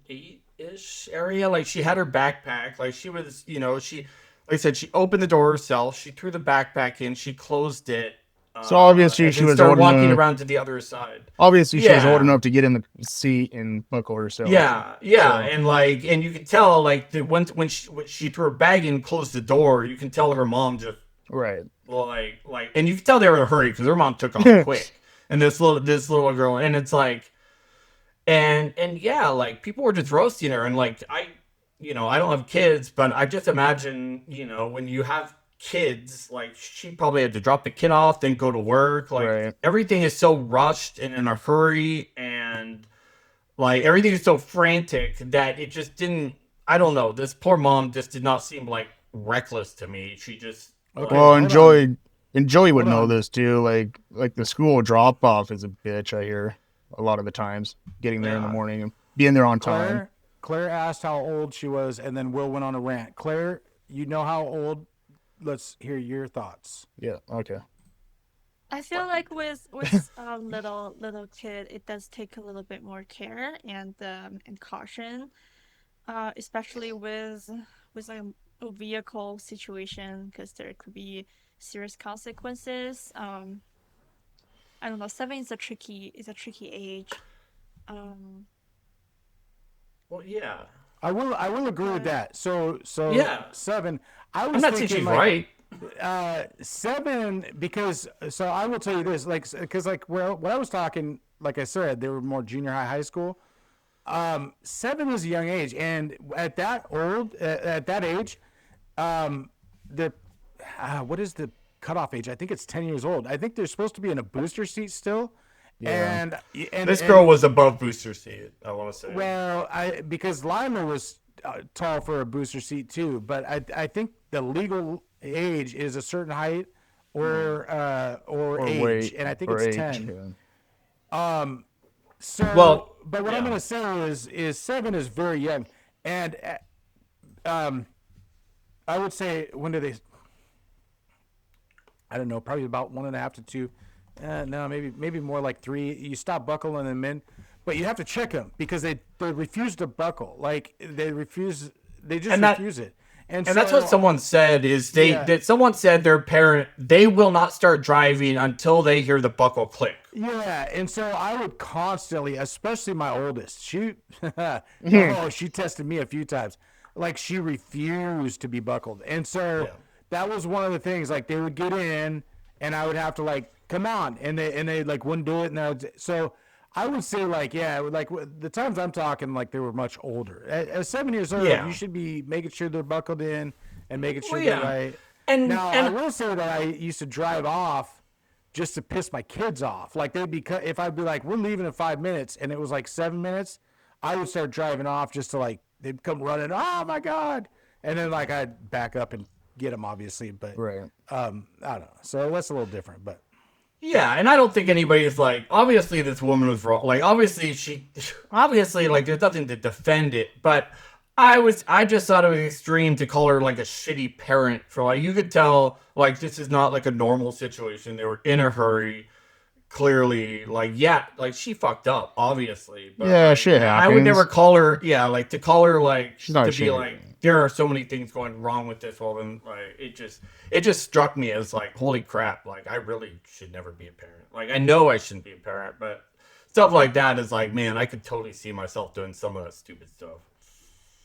8-ish area. Like, she had her backpack. Like, she was, she, like I said, she opened the door herself. She threw the backpack in. She closed it. So obviously she was started walking around to the other side. Obviously she was old enough to get in the seat and buckle herself. And you can tell when she threw her bag in and closed the door, you can tell her mom just and you can tell they were in a hurry because her mom took off quick. And this little girl, and it's like, and people were just roasting her, and like I don't have kids, but I just imagine when you have kids, like, she probably had to drop the kid off, then go to work. Like, everything is so rushed and in a hurry, and like everything is so frantic that it just didn't. I don't know. This poor mom just did not seem like reckless to me. She just Joey would know this too. Like the school drop off is a bitch. I hear a lot of the times getting there in the morning and being there on time. Claire asked how old she was, and then Will went on a rant. Claire, you know how old? Let's hear your thoughts. Yeah. Okay. I feel like with a little kid, it does take a little bit more care and caution, especially with a vehicle situation, because there could be serious consequences. I don't know. 7 is a tricky age. Well, yeah. I will agree with that. So 7. I'm not saying she's right. 7, because I will tell you this, because when I was talking, like I said, they were more junior high school. 7 is a young age, and at that age, what is the cutoff age? I think it's 10 years old. I think they're supposed to be in a booster seat still. Yeah. And this girl was above booster seat, I want to say. Well, because Lima was tall for a booster seat too, but I think the legal age is a certain height or age, weight, and I think it's 10. Yeah. But what I'm going to say is 7 is very young, and I would say, when do they? I don't know, probably about 1.5 to 2. No, maybe more like 3. You stop buckling them in, but you have to check them because they refuse to buckle. Like, they refuse it, And that's what someone said is someone said their parent, they will not start driving until they hear the buckle click. Yeah, and so I would constantly, especially my oldest, she tested me a few times. Like, she refused to be buckled. And so that was one of the things. Like, they would get in, and I would have to, like, come on. And they like, wouldn't do it. So I would say, like, like, the times I'm talking, like, they were much older. At 7 years old, you should be making sure they're buckled in and making sure they're right. And I will say that I used to drive off just to piss my kids off. Like, if I'd be like, we're leaving in 5 minutes, and it was like 7 minutes, I would start driving off just to, like, they'd come running, oh my God. And then, like, I'd back up and get them, obviously. But, I don't know. So that's a little different, but. Yeah, and I don't think anybody's like, obviously this woman was wrong. Like, obviously, like, there's nothing to defend it. But I just thought it was extreme to call her, like, a shitty parent for, like, you could tell, like, this is not, like, a normal situation. They were in a hurry, clearly. Like, like, she fucked up, obviously. But, yeah, like, shit happens. I would never call her, like, to call her, like, she's not to be like, there are so many things going wrong with this woman. Like, it just struck me as like, holy crap! Like, I really should never be a parent. Like, I know I shouldn't be a parent, but stuff like that is like, man, I could totally see myself doing some of that stupid stuff.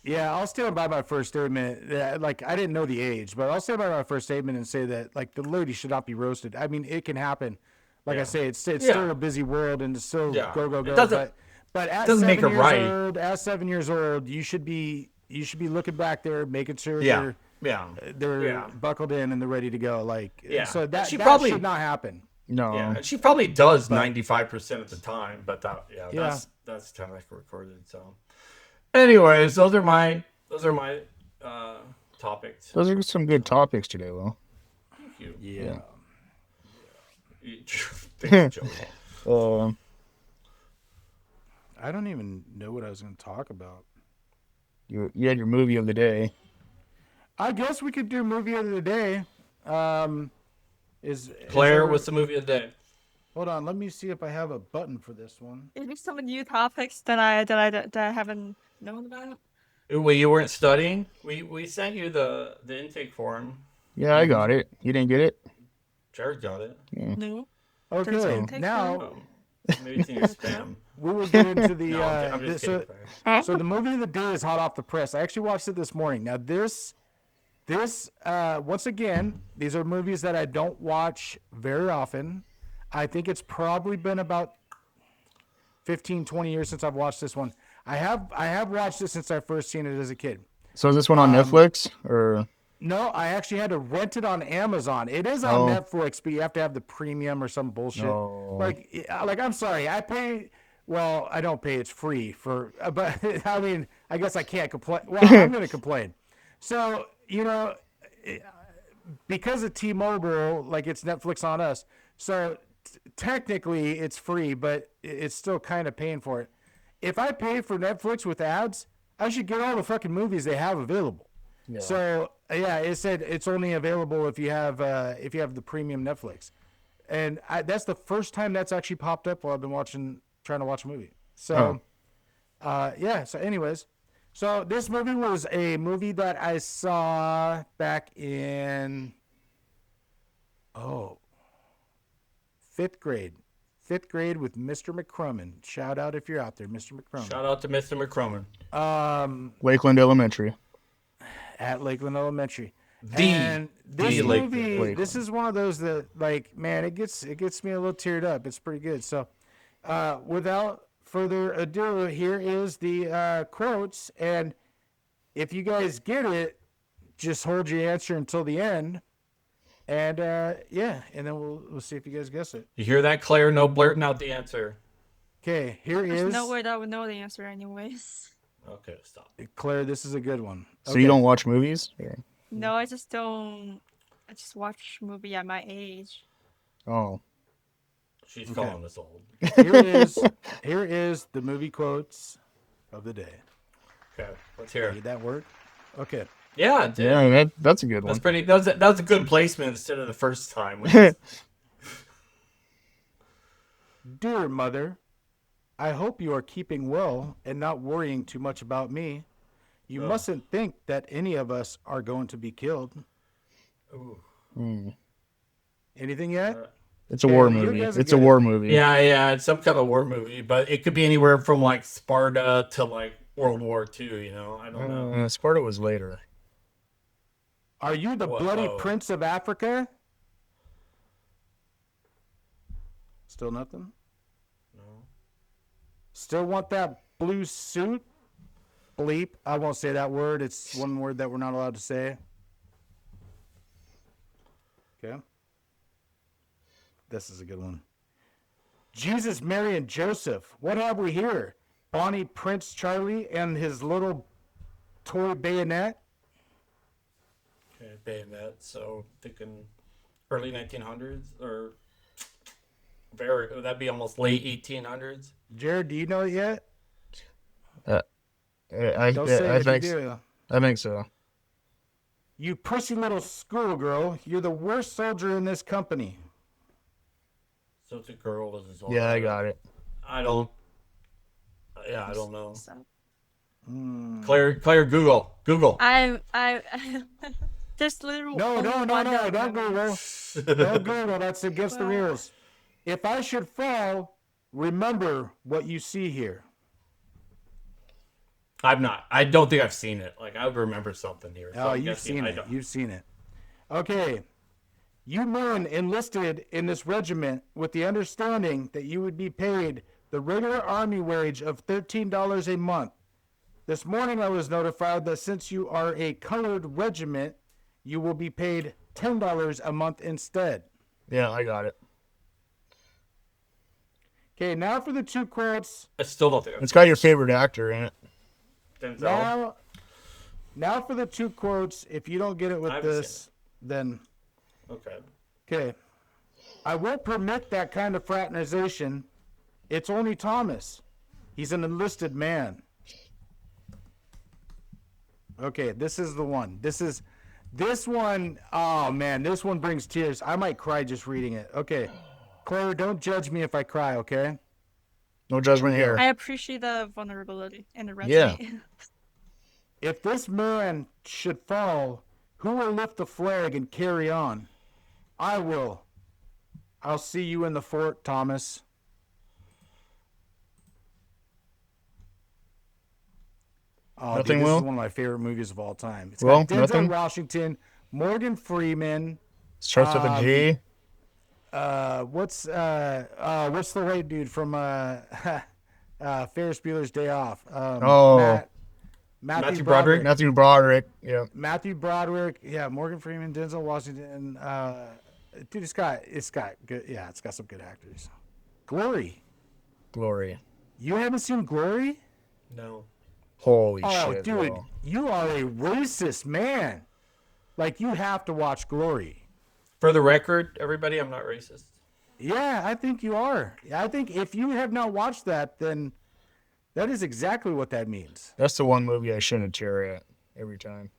Yeah, I'll stand by my first statement. Like, I didn't know the age, but I'll stand by my first statement and say that, like, the lady should not be roasted. I mean, it can happen. Like I say, it's still a busy world, and it's still go. It doesn't. But at doesn't 7 make it years right. old, at 7 years old, you should be looking back there, making sure they're buckled in and they're ready to go. Like, so that probably should not happen. No. Yeah, she probably does 95% of the time, but that's kind of like recorded. So, anyways, those are my topics. Those are some good topics today, Will. Thank you. Yeah. Thanks, Joey. I don't even know what I was going to talk about. You had your movie of the day. I guess we could do movie of the day. Claire, what's the movie of the day? Hold on, let me see if I have a button for this one. Is there some new topics that I haven't known about? Well, you weren't studying. We sent you the intake form. Yeah, I got it. You didn't get it? Jared got it. Yeah. No. Okay, now maybe it's in your spam. we will get into the. I'm just kidding. So the movie of the day is hot off the press. I actually watched it this morning. Now this once again, these are movies that I don't watch very often. I think it's probably been about 15, 20 years since I've watched this one. I have watched it since I first seen it as a kid. So is this one on Netflix or? No, I actually had to rent it on Amazon. It is on Netflix, but you have to have the premium or some bullshit. No. Like I'm sorry, I pay. Well, I don't pay. It's free but I mean, I guess I can't complain. Well, I'm going to complain. So, because of T-Mobile, like, it's Netflix on us. So technically it's free, but it's still kind of paying for it. If I pay for Netflix with ads, I should get all the fucking movies they have available. Yeah. So it said it's only available if you have the premium Netflix, and that's the first time that's actually popped up while I've been trying to watch a movie. So, So anyways, so this movie was a movie that I saw back in fifth grade. Fifth grade with Mr. McCrummon. Shout out if you're out there, Mr. McCrummon. Shout out to Mr. McCrummon. Lakeland Elementary. At Lakeland Elementary. This movie, Lakeland. this is one of those that, like, man, it gets me a little teared up. It's pretty good. So, without further ado, here is the quotes, and if you guys get it, just hold your answer until the end, and and then we'll see if you guys guess it. You hear that, Claire? No blurting out the answer. Okay, here is. There's no way that I would know the answer anyways. Okay, stop. Claire, this is a good one. So you don't watch movies? Yeah. No, I just don't. I just watch movie at my age. Oh. She's calling us old. Here is the movie quotes of the day. Okay, let's hear it. Did that work? Okay. Yeah, it did. Yeah, that's a good one. That's pretty. That was a good placement instead of the first time. Dear mother, I hope you are keeping well and not worrying too much about me. You mustn't think that any of us are going to be killed. Ooh. Anything yet? It's a war you movie. guys It's get a it. war movie. Yeah, it's some kind of war movie, but it could be anywhere from like Sparta to like World War II. You know, I don't know. Sparta was later. Are you the bloody prince of Africa? Still nothing? No. Still want that blue suit? Bleep. I won't say that word. It's one word that we're not allowed to say. Okay. This is a good one. Jesus, Mary, and Joseph. What have we here? Bonnie Prince Charlie and his little toy bayonet. Okay, bayonet. So thinking early 1900s or that'd be almost late 1800s. Jared, do you know it yet? I think so. You prissy little schoolgirl. You're the worst soldier in this company. So it's a girl as a soldier. Yeah, I got it. I don't know. So Claire, Google. I there's literally No, only one that don't remembers. Google. Don't Google. That's against the rules. If I should fall, remember what you see here. I don't think I've seen it. Like I would remember something here. So Oh, I'm you've guessing seen I it. don't. You've seen it. Okay. You men enlisted in this regiment with the understanding that you would be paid the regular army wage of $13 a month. This morning I was notified that since you are a colored regiment, you will be paid $10 a month instead. Yeah, I got it. Okay, now for the two quotes. I still don't think. It's got your favorite actor in it. Denzel. Now for the two quotes. If you don't get it with this, then okay. I won't permit that kind of fraternization. It's only Thomas. He's an enlisted man. Okay, this is the one. This one. Oh man, this one brings tears. I might cry just reading it. Okay, Claire, don't judge me if I cry. Okay. No judgment here. I appreciate the vulnerability and the resume. Yeah. If this man should fall, who will lift the flag and carry on? I will. I'll see you in the fort, Thomas. Oh, Nothing dude, this will? is one of my favorite movies of all time. It's Well, got Denzel nothing? Washington, Morgan Freeman. Starts with a G. What's the white dude from Ferris Bueller's Day Off? Matthew Broderick. Matthew Broderick. Yeah. Matthew Broderick. Yeah, Morgan Freeman, Denzel Washington. Dude, it's got good. Yeah, it's got some good actors. Glory. You haven't seen Glory? No. Holy Oh, shit, dude, bro. you are a racist man. Like, you have to watch Glory. For the record, everybody, I'm not racist. Yeah, I think you are. I think if you have not watched that, then that is exactly what that means. That's the one movie I shouldn't tear at every time.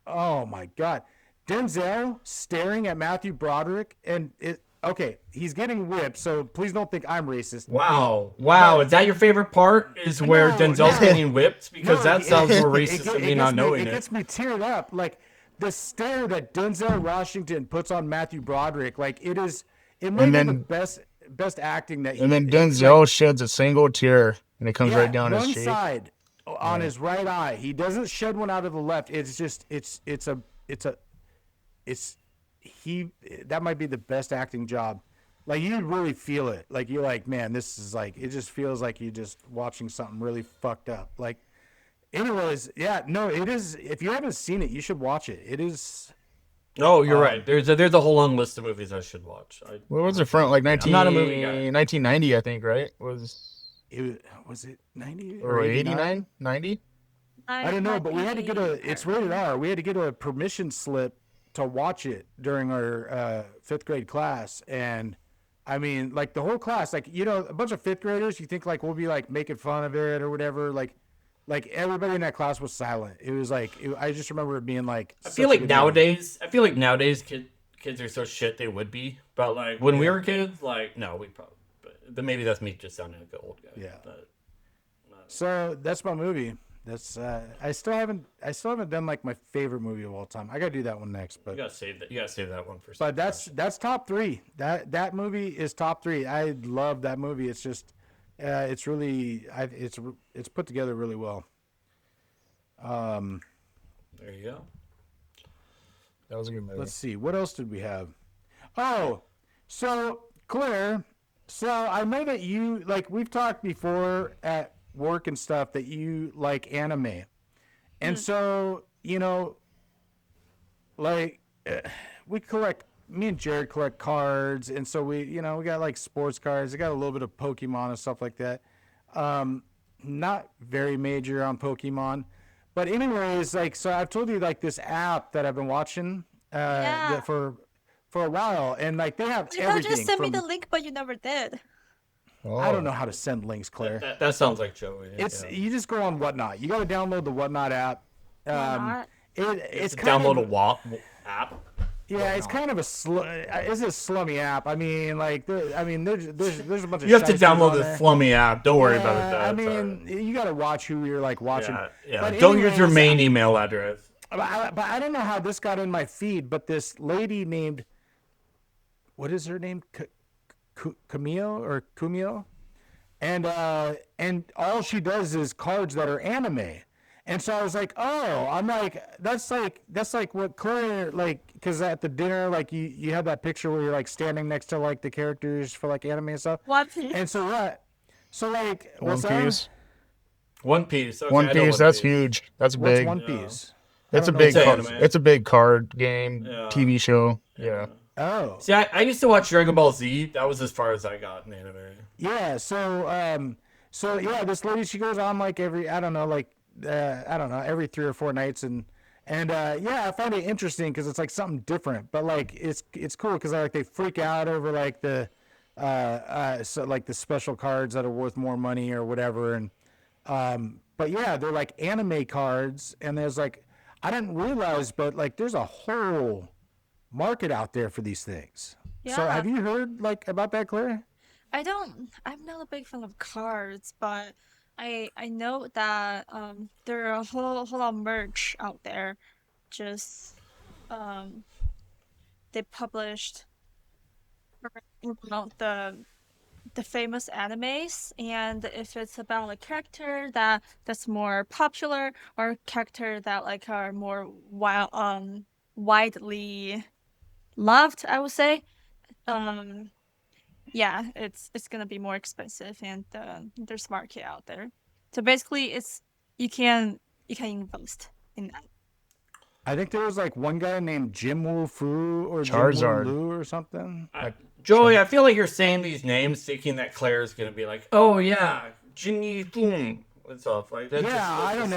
Oh my God, Denzel staring at Matthew Broderick, and he's getting whipped. So please don't think I'm racist. Wow. Is that your favorite part? Is where Denzel's getting whipped? Because that sounds more racist than me not knowing it. It gets me teared up. Like the stare that Denzel Washington puts on Matthew Broderick, like it might be the best acting that. And then Denzel sheds a single tear, and it comes right down his cheek. One side on his right eye. He doesn't shed one out of the left. It's just that might be the best acting job. Like you really feel it. Like you're like, man, this is like, it just feels like you're just watching something really fucked up. Like, anyways, yeah, no, it is. If you haven't seen it, you should watch it. It is. Oh, you're right. There's a whole long list of movies I should watch. What was it from? Like 1990, I think, right? Was it 90 or 89? 90? I don't know, but we had to get it's rated R. We had to get a permission slip to watch it during our 5th grade class. And I mean, like the whole class, like, you know, a bunch of 5th graders, you think like we'll be like making fun of it or whatever. Like everybody in that class was silent. It was like, I just remember it being like, I feel like nowadays kids are so shit they would be. But like when we were kids, like, no, we probably, but maybe that's me just sounding like an old guy. Yeah. But, so that's my movie. That's I still haven't done like my favorite movie of all time. I gotta do that one next, but You gotta save that. You gotta save that one for. but that's top three. That movie is top three. I love that movie. It's just it's really it's put together really well. There you go. That was a good movie. Let's see, what else did we have? Oh, so Claire, so I know that you like we've talked before at work and stuff that you like anime, and so like we collect. Me and Jared collect cards, and so we got like sports cards. I got a little bit of Pokemon and stuff like that. Not very major on Pokemon, but anyways, like so I've told you like this app that I've been watching for a while, and like they have You everything. just sent me the link, but you never did. Oh. I don't know how to send links, Claire. That sounds like Joey. You just go on Whatnot. You got to download the Whatnot app. Whatnot? It's kind download of, a app. Yeah, it's kind of it's a slummy app. I mean, like, there's a bunch of. You have to shysters download on the there. Flummy app. Don't worry about it. I mean, you got to watch who you're like watching. Yeah. But Don't use your anyways, main email address. But I don't know how this got in my feed. But this lady named, what is her name? Kumio, and all she does is cards that are anime. And so I was like, oh, I'm like, that's like what Claire, like, because at the dinner, like, you have that picture where you're, like, standing next to, like, the characters for, like, anime and stuff. One Piece. And so what? So, like, One what's Piece. One Piece. Okay, One I know Piece. That's Piece. huge. That's What's big. One Piece? It's a don't know big. what's Card, anime. it's a big card game, Yeah. TV show. Yeah. Oh. See, I used to watch Dragon Ball Z. That was as far as I got in anime. Yeah, so yeah, this lady, she goes on, like, every, I don't know, every 3 or 4 nights, and yeah, I find it interesting because it's like something different, but like it's cool because like they freak out over like the so like the special cards that are worth more money or whatever, and but yeah, they're like anime cards, and there's like I didn't realize, but like there's a whole market out there for these things. So Yeah. have you heard like about that, Claire? I'm not a big fan of cards, but I know that there are a whole lot of merch out there. Just they published the famous animes, and if it's about a character that's more popular or a character that like are more widely loved, I would say. Yeah, it's gonna be more expensive, and there's market out there. So basically, you can invest in that. I think there was like one guy named Jim Woo Fu or Charizard. Jim Woo Lu or something. Joey, I feel like you're saying these names thinking that Claire's gonna be like, oh yeah, Jinny Boom. What's up? Like, that's Yeah, I don't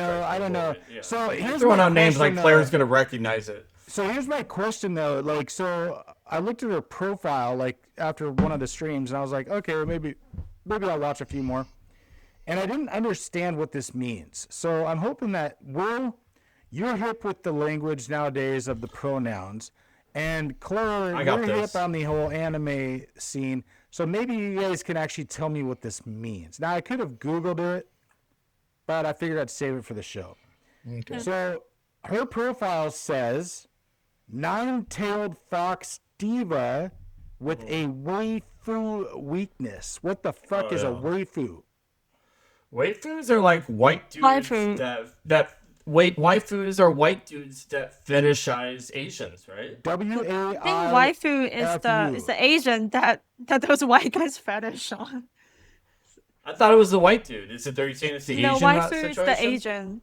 know. Yeah. So here's Throwing my out names like question, Claire's gonna recognize it. So here's my question though. Like, so I looked at her profile like after one of the streams, and I was like, okay, well, maybe I'll watch a few more. And I didn't understand what this means. So I'm hoping that you're hip with the language nowadays of the pronouns, and Claire, I got you're this. hip on the whole anime scene. So maybe you guys can actually tell me what this means. Now I could have Googled it, but I figured I'd save it for the show. Okay. So her profile says 9-tailed fox diva with a waifu weakness. What the fuck is a yeah. waifu? Waifus are like white dudes Waifu. waifus are white dudes that fetishize Asians, right? I think WAI. waifu is F-U. the Asian that those white guys fetish on. I thought it was the white dude. Is it? Are you saying it's the No, Asian waifu situation? is the Asian,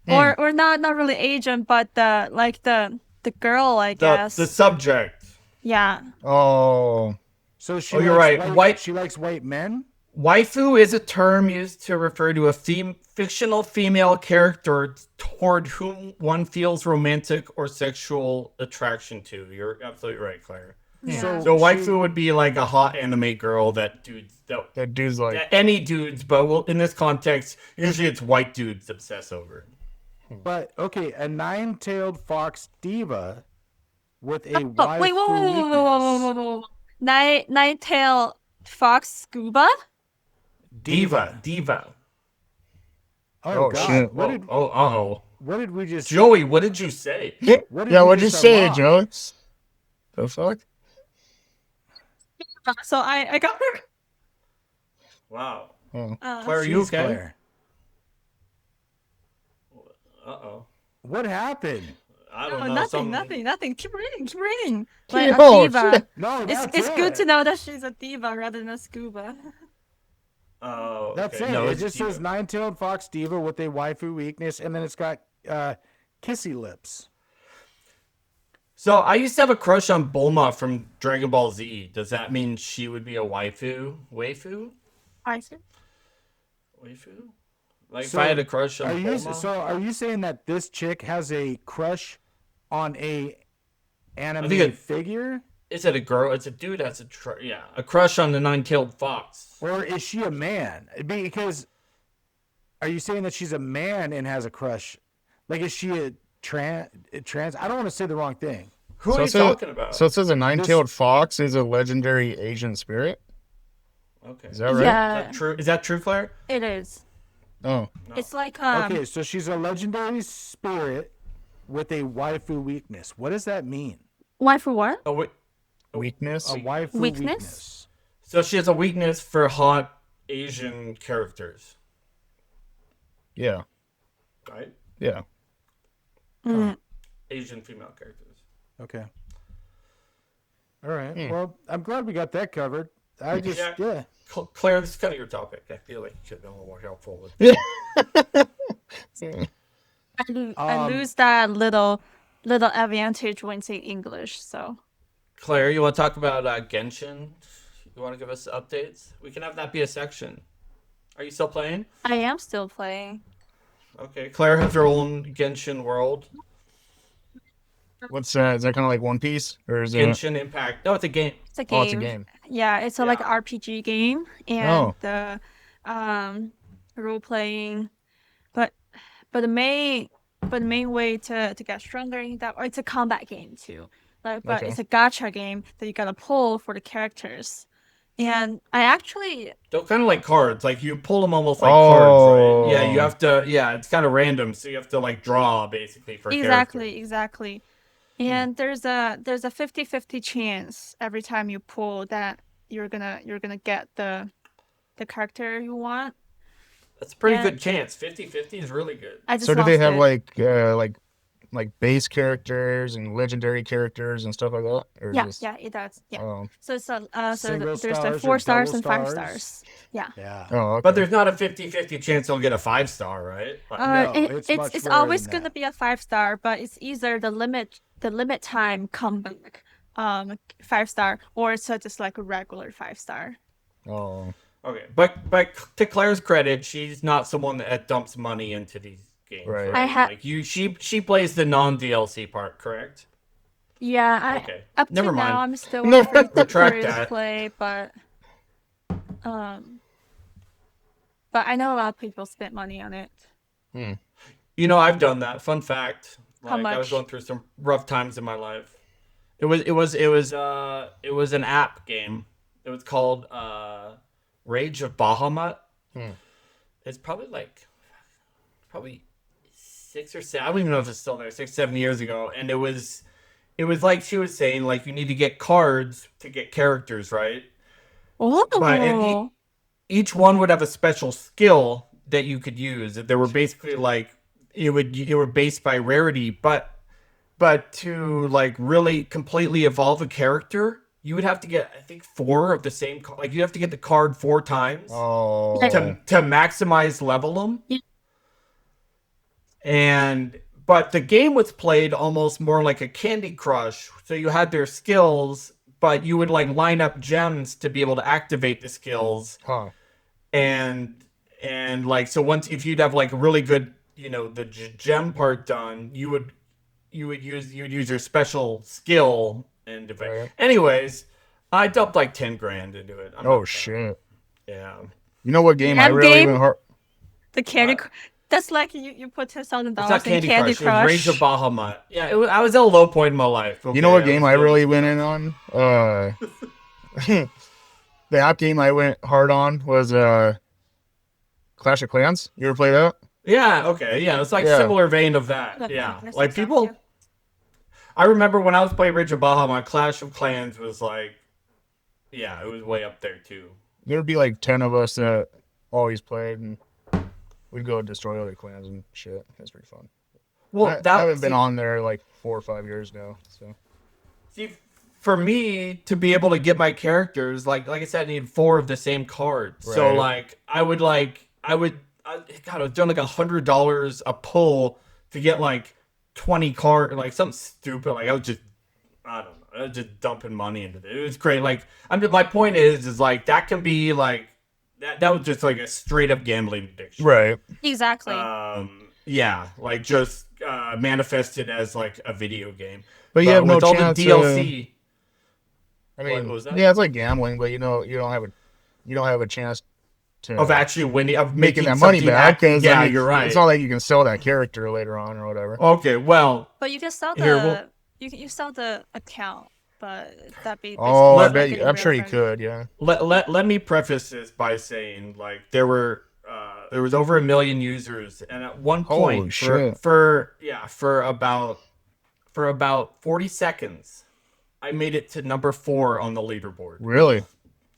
or not really Asian, but the girl, I guess. The subject. Yeah. Oh, So she Oh, you're likes right. White- She likes white men. Waifu is a term used to refer to a fictional female character toward whom one feels romantic or sexual attraction to. You're absolutely right, Claire. Yeah. So waifu would be like a hot anime girl that dude's like, any dudes, but in this context, usually it's white dudes obsess over. But okay, a 9-tailed fox diva with a waifu Oh, wait, whoa. Nine-tail fox scuba? Diva. Oh, God. shit. What did we just... Joey, what did you say? What did Yeah, we what'd you just say, unlock? Joe? The fuck? So I got her. Wow. Oh. Claire, are you Jeez, okay? Claire. Uh-oh. What happened? I don't No, know. nothing. Keep reading. Like Oh, a diva. shit. No, It's good to know that she's a diva rather than a scuba. Oh, That's okay. it. No, It it's just Diva. says nine-tailed fox diva with a waifu weakness, and then it's got kissy lips. So I used to have a crush on Bulma from Dragon Ball Z. Does that mean she would be a waifu? Waifu? I see. Waifu? Like So, if I had a crush on Are you Bulma? are you saying that this chick has a crush on a anime think it- figure, Is it a girl? It's a dude that's a crush on the nine-tailed fox. or is she a man? Because are you saying that she's a man and has a crush? Like, is she a trans? I don't want to say the wrong thing. Who are you talking about? So it says a nine-tailed fox is a legendary Asian spirit. okay. Is that right? Yeah, Is that true? Is that true, Claire? it is. Oh, It's like Okay, so she's a legendary spirit with a waifu weakness. What does that mean? Why for what? Oh wait. weakness. A waifu Weakness? weakness. So she has a weakness for hot Asian characters, Yeah, right? yeah. Asian female characters. Okay. All right. Well, I'm glad we got that covered. I just yeah. Claire, this is kind of your topic. I feel like you should have been a little more helpful with. I lose that little advantage when say English. So Claire, you want to talk about Genshin? You want to give us updates? We can have that be a section. Are you still playing? I am still playing. Okay. Claire has her own Genshin world. What's that? Is that kind of like One Piece, or is it? Genshin Impact. No, it's a game. It's a game. Oh, it's a game. Yeah, it's a like Yeah. RPG game, and Oh. the role playing, but the main way to get stronger in that, or it's a combat game too. Like, but Okay. it's a gacha game that you gotta pull for the characters. And I actually, They're kind of like cards. Like you pull them almost like Oh. cards, right? Yeah, you have to. Yeah, it's kind of random, so you have to like draw basically for characters. exactly. And there's a 50-50 chance every time you pull that you're gonna get the character you want. That's a pretty Yeah. good chance. 50-50 is really good. I just So do they lost have it. like base characters and legendary characters and stuff like that? Or Yeah, just, yeah, it does. Yeah. Oh, So it's so Single there's stars the or 4 stars double and 5 stars? stars. Yeah. Yeah. oh, okay. But there's not a 50-50 chance they'll get a 5-star, right? Like, No, It's it's much it's rarer always than gonna that. be a 5-star, but it's either the limit time comeback 5-star, or it's just like a regular 5-star. Oh, okay, but to Claire's credit, she's not someone that dumps money into these games. Right. Like she plays the non-DLC part, correct? Yeah, Okay. up to Never mind. now I'm still on free Retract that. play, but I know a lot of people spent money on it. You know, I've done that. Fun fact. How Like, I was much? going through some rough times in my life. It was an app game. It was called Rage of Bahamut. It's probably 6 or 7. I don't even know if it's still there. 6-7 years ago, and it was like she was saying, like you need to get cards to get characters, right? Oh, and each one would have a special skill that you could use. They were basically like you were based by rarity, but to like really completely evolve a character, you would have to get, I think, 4 of the same. Like you have to get the card 4 times oh, to maximize level them. Yeah. But the game was played almost more like a Candy Crush. So you had their skills, but you would like line up gems to be able to activate the skills. huh. And like, so once, if you'd have like a really good, the gem part done, you would use your special skill and Right. anyways, I dumped like 10 grand into it. Oh shit. Yeah. You know what game I That really game? went hard? the Candy Crush. That's like you put $10,000 It's not in Candy, Candy Crush. It was Rage of Crush. Bahamut. Yeah, I was at a low point in my life. You know what Okay, game was I good. really went in on? The app game I went hard on was Clash of Clans. You ever play that? Yeah, okay, yeah, it's like Yeah. similar vein of that. Okay, Yeah, yes, like exactly. people. I remember when I was playing Rage of Baja, my Clash of Clans was like, yeah, it was way up there too. There'd be like 10 of us that always played, and we'd go destroy other clans and shit. That's pretty fun. Well, I haven't been on there like 4 or 5 years now. So See, for me to be able to get my characters, like I said, I need 4 of the same card. So Right. like I would God, I was doing like $100 a pull to get like 20 card, like something stupid. Like I don't know, I was just dumping money into it. It was great. Like my point is like that can be like that was just like a straight up gambling addiction. right. Exactly. Yeah, like just manifested as like a video game. But you have no with all chance. the DLC. I mean, What was that? yeah, it's like gambling, but you don't have a chance to Of actually winning, of making making that money something back. 'Cause, yeah, I mean, you're right. It's not like you can sell that character later on or whatever. Okay, well, But you can sell Here, the we'll- you sell the account, but that be Oh, I Let- bet basically I'm sure you real could. Yeah. let me preface this by saying like there was over 1 million users, and at one Holy point shit. for about 40 seconds, I made it to number 4 on the leaderboard. Really?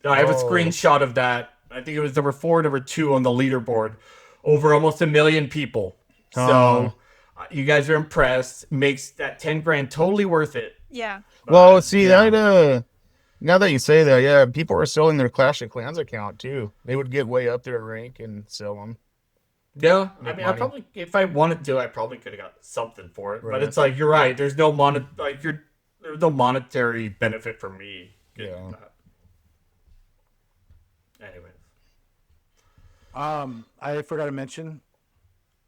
I have a Oh. screenshot of that. I think it was number 4, number 2 on the leaderboard, over almost 1 million people. Oh. So you guys are impressed. Makes that 10 grand totally worth it. Yeah. Well, see yeah. that. Now that you say that, yeah, people are selling their Clash of Clans account too. They would get way up their rank and sell them. Yeah, I Make mean, money. if I wanted to, I probably could have got something for it. Right. But it's like you're right. There's no there's no monetary benefit for me getting Yeah. that. Anyways, I forgot to mention,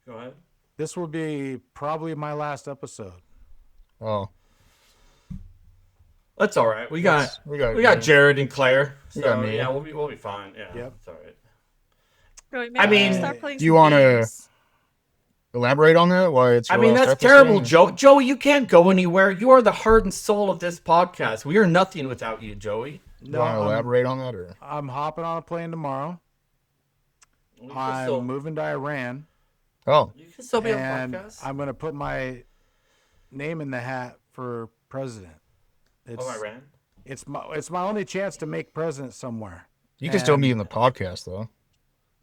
go ahead. this will be probably my last episode. Oh, That's all right. We got we got Jared and Claire. So got me. yeah, we'll be fine. Yeah, Yep. it's all right. Really, I maybe we mean, start playing do you some wanna- games. elaborate on that. Why it's? I your mean, last that's episode? terrible, Joe. Joey, you can't go anywhere. You are the heart and soul of this podcast. We are nothing without you, Joey. Do you No, want to elaborate on that or? I'm hopping on a plane tomorrow. You can I'm still, moving to Iran, Oh, you can still be on and the podcast. I'm going to put my name in the hat for president. It's Iran. it's my only chance to make president somewhere. you can still And- be in the podcast though.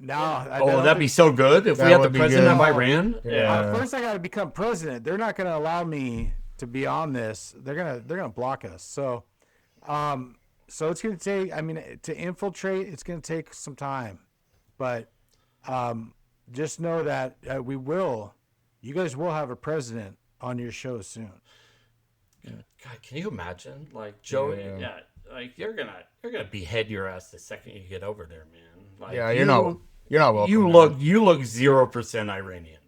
No, I Oh, don't that'd be think- so good if That we had the would be president of good. Iran. Yeah. First, I got to become president. They're not going to allow me to be on this. They're gonna block us. So, so it's going to take. I mean, to infiltrate, it's going to take some time, but just know that you guys will have a president on your show soon. God, can you imagine, like Joey? Yeah. Yeah, like you're gonna behead your ass the second you get over there, man. Like, Yeah, you're not welcome. You man. look 0% Iranian.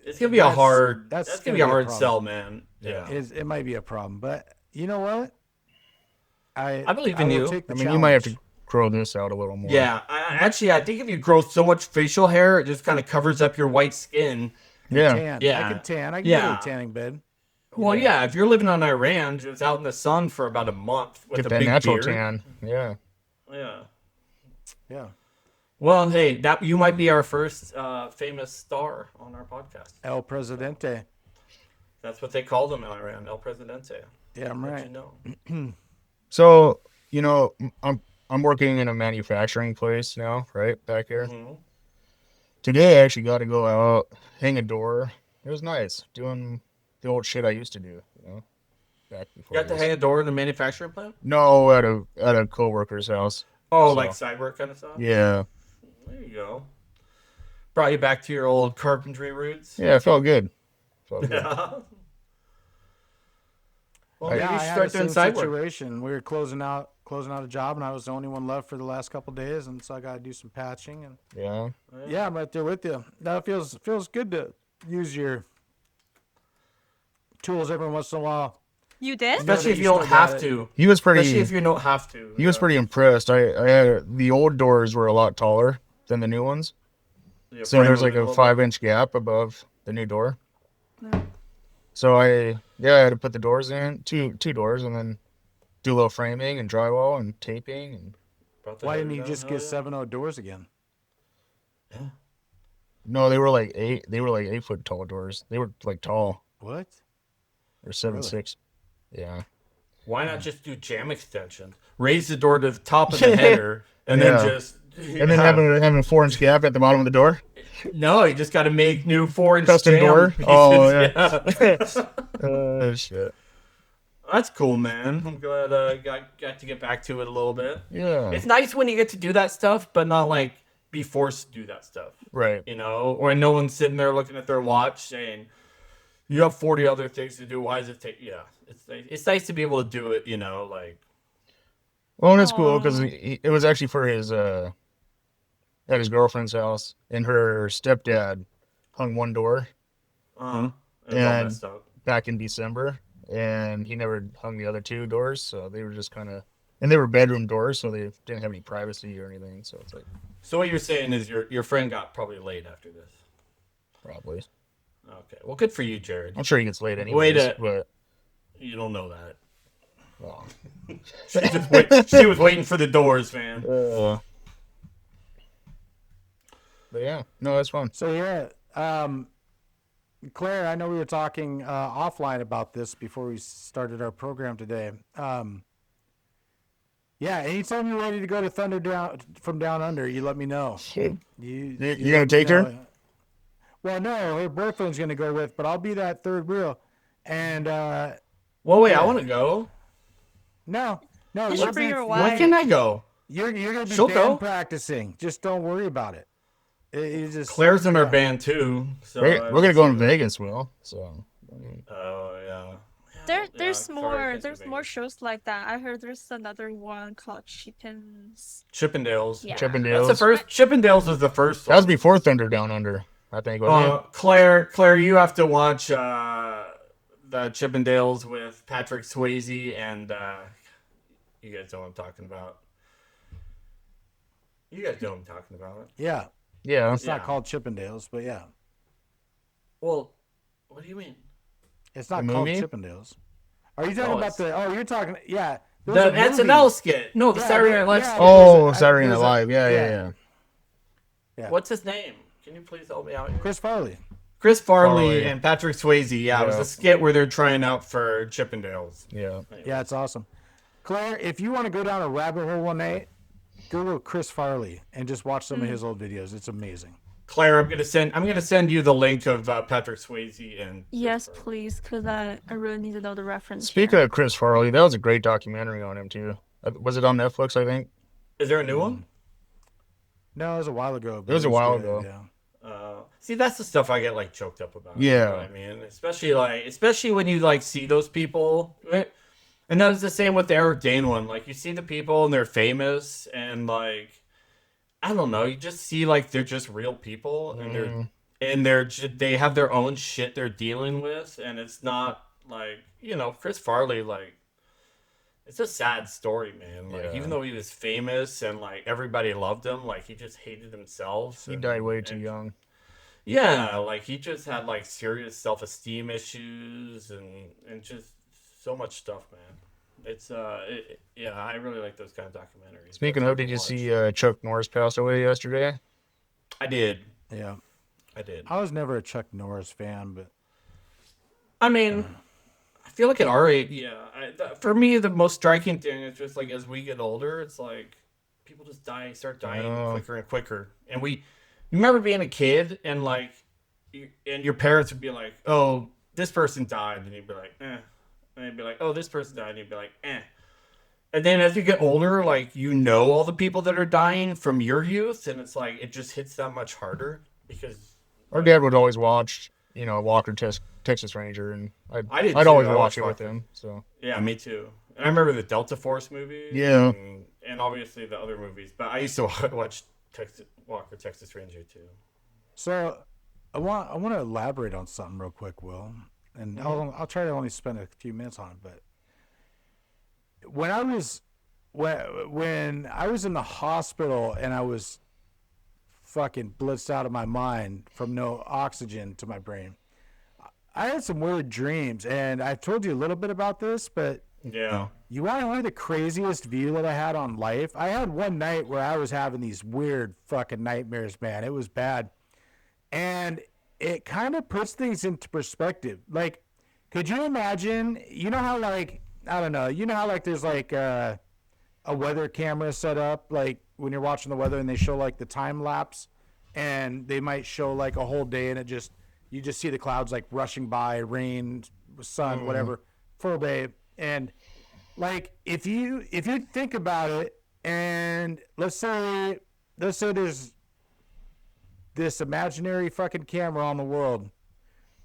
It's gonna be a hard. That's That's gonna be a hard problem. sell, man. Yeah. It might be a problem, but you know what? I believe in will you. take the I mean, you might have challenge. to grow this out a little more. Yeah, I think if you grow so much facial hair, it just kind of covers up your white skin. Yeah. Tan. Yeah. I can tan. I can Yeah. go to a tanning bed. Well, yeah, if you're living on Iran, just out in the sun for about a month with Get a that big natural beard. tan. Yeah. Yeah. Yeah. Well, hey, that you might be our first famous star on our podcast. El Presidente. That's what they called him in Iran, El Presidente. Yeah, I'm Let right. you know. So, I'm working in a manufacturing place now, right back here. Mhm. Today I actually got to go out, hang a door. It was nice doing the old shit I used to do, back before. You got to this. hang a door in the manufacturing plant? No, at a coworker's house. Oh, So- like side work kind of stuff? Yeah. There you go. Brought you back to your old carpentry roots? Yeah, it felt good. Felt good. Yeah. Well, I- maybe Yeah, you I should had start the doing same side work. situation. We were closing out a job, and I was the only one left for the last couple days, and so I got to do some patching. And Yeah. yeah, I'm right there with you. That feels good to use your tools every once in a while. You did? Especially if you you don't still got have it. to. He was Especially pretty. if you don't have to. He was pretty impressed. I had the old doors were a lot taller than the new ones, Yeah, so frame there's them like in a little 5-inch gap above the new door. No. So I had to put the doors in, two doors, and then do a little framing and drywall and taping and bit. Brought the Why header didn't you down, just hell get yeah. 7.0 doors again? Yeah. No, they were like 8. They were like 8-foot tall doors. They were like tall. What? Or 7, Really? 6. Yeah. Why not just do jam extensions? Raise the door to the top of the header, and then Yeah. just And then having a 4-inch gap at the bottom of the door. No, you just got to make new 4-inch Custom jam door? pieces. Oh, yeah. Shit. That's cool, man. I'm glad got to get back to it a little bit. Yeah. It's nice when you get to do that stuff, but not like be forced to do that stuff. Right. You know, or no one's sitting there looking at their watch saying, "You have 40 other things to do. Why does it take?" Yeah, it's nice to be able to do it. You know, like. Well, and it's cool Aw. because it was actually for his at his girlfriend's house, and her stepdad hung one door It was all And- messed up. back in December, and he never hung the other 2 doors, so they were just kind of, and they were bedroom doors, so they didn't have any privacy or anything. So it's like So what you're saying is your friend got probably laid after this. probably. Okay, well, good for you, Jared. I'm sure he gets laid anyways, Wait a- but You don't know that. well, She was waiting for the doors, man. but yeah, no, that's fun. So yeah, Claire, I know we were talking offline about this before we started our program today. Yeah, anytime you're ready to go to Thunder Down from Down Under, you let me know. You gonna let me take her? know. Well, no, her boyfriend's gonna go with, but I'll be that third wheel. And Well, wait, I want to go. no, You you'll should bring be- your Why wife. can't I go? You're gonna be She'll band go. practicing. Just don't worry about it. It just Claire's in our band too. So We're gonna go in Vegas, Will. So Oh yeah. There's Yeah, more. sorry, There's more shows like that. I heard there's another one called Chickens. Chippendales. Yeah. Chippendales. That's the first. Chippendales was the first. That was before Thunder Down Under, I think. Wasn't it? Claire, you have to watch the Chippendales with Patrick Swayze and you guys know what I'm talking about. You guys know what I'm talking about. yeah. Yeah. It's not Yeah. called Chippendales, but yeah, Well, what do you mean? it's not The called movie? Chippendales. Are you talking No, about the? Oh, you're talking. Yeah, The there's a movie. SNL skit. No, the Yeah, Saturday Night Live yeah. skit. Oh, There's a- Saturday Night there's a- Live. Yeah. yeah. Yeah. What's his name? Can you please help me out? Chris Farley. Chris Farley Farley. and Patrick Swayze. Yeah, it was Yeah. a skit where they're trying out for Chippendales. Yeah. Yeah, it's awesome. Claire, if you want to go down a rabbit hole one night, Google Chris Farley and just watch some of his old videos. It's amazing. Claire, I'm gonna send you the link of Patrick Swayze and Yes, please, because I really need to know the reference. Speaking of Chris Farley, that was a great documentary on him too. Was it on Netflix? I think. Is there a new one? No, it was a while ago. but It was a while good, ago. Yeah. See, that's the stuff I get like choked up about. Yeah. You know what I mean, especially when you like see those people, right? And that's the same with the Eric Dane one. Like you see the people and they're famous and like, I don't know, you just see like they're just real people and they have their own shit they're dealing with, and it's not like, you know, Chris Farley, like, it's a sad story, man. Like, Yeah. even though he was famous and like everybody loved him, like he just hated himself. He died way too young. Yeah, like he just had like serious self-esteem issues and just so much stuff, man. It's yeah, I really like those kind of documentaries. Speaking That's of, did you fun to see watch. Chuck Norris passed away yesterday? I did. Yeah. I did. I was never a Chuck Norris fan, but I mean, I feel like at our age, yeah. For me, the most striking thing is just like as we get older, it's like people just start dying Oh. quicker and quicker. And you remember being a kid and like, and your parents would be like, "Oh, this person died," and you'd be like, "Eh," and they'd be like, "Oh, this person died," and you'd be like, "Eh." And then as you get older, like you know all the people that are dying from your youth, and it's like it just hits that much harder because. Our dad would always watch, Walker Texas Ranger, and I did I'd too. always I watch watched it with Walker. him. So Yeah, me too. And I remember the Delta Force movie. Yeah. And obviously the other movies. But I used to watch Walker, Texas Ranger too. so I want to elaborate on something real quick, Will, and I'll try to only spend a few minutes on it. But when I was in the hospital and I was fucking blitzed out of my mind from no oxygen to my brain, I had some weird dreams, and I've told you a little bit about this, but Yeah. You want to know the craziest view that I had on life? I had one night where I was having these weird fucking nightmares, man. It was bad. And it kind of puts things into perspective. Like, could you imagine, you know how, like, I don't know, you know how, like, there's, like, a weather camera set up, like, when you're watching the weather and they show, like, the time lapse, and they might show, like, a whole day, and you just see the clouds, like, rushing by, rain, sun, whatever, full day. And, like, if you think about it, and let's say there's this imaginary fucking camera on the world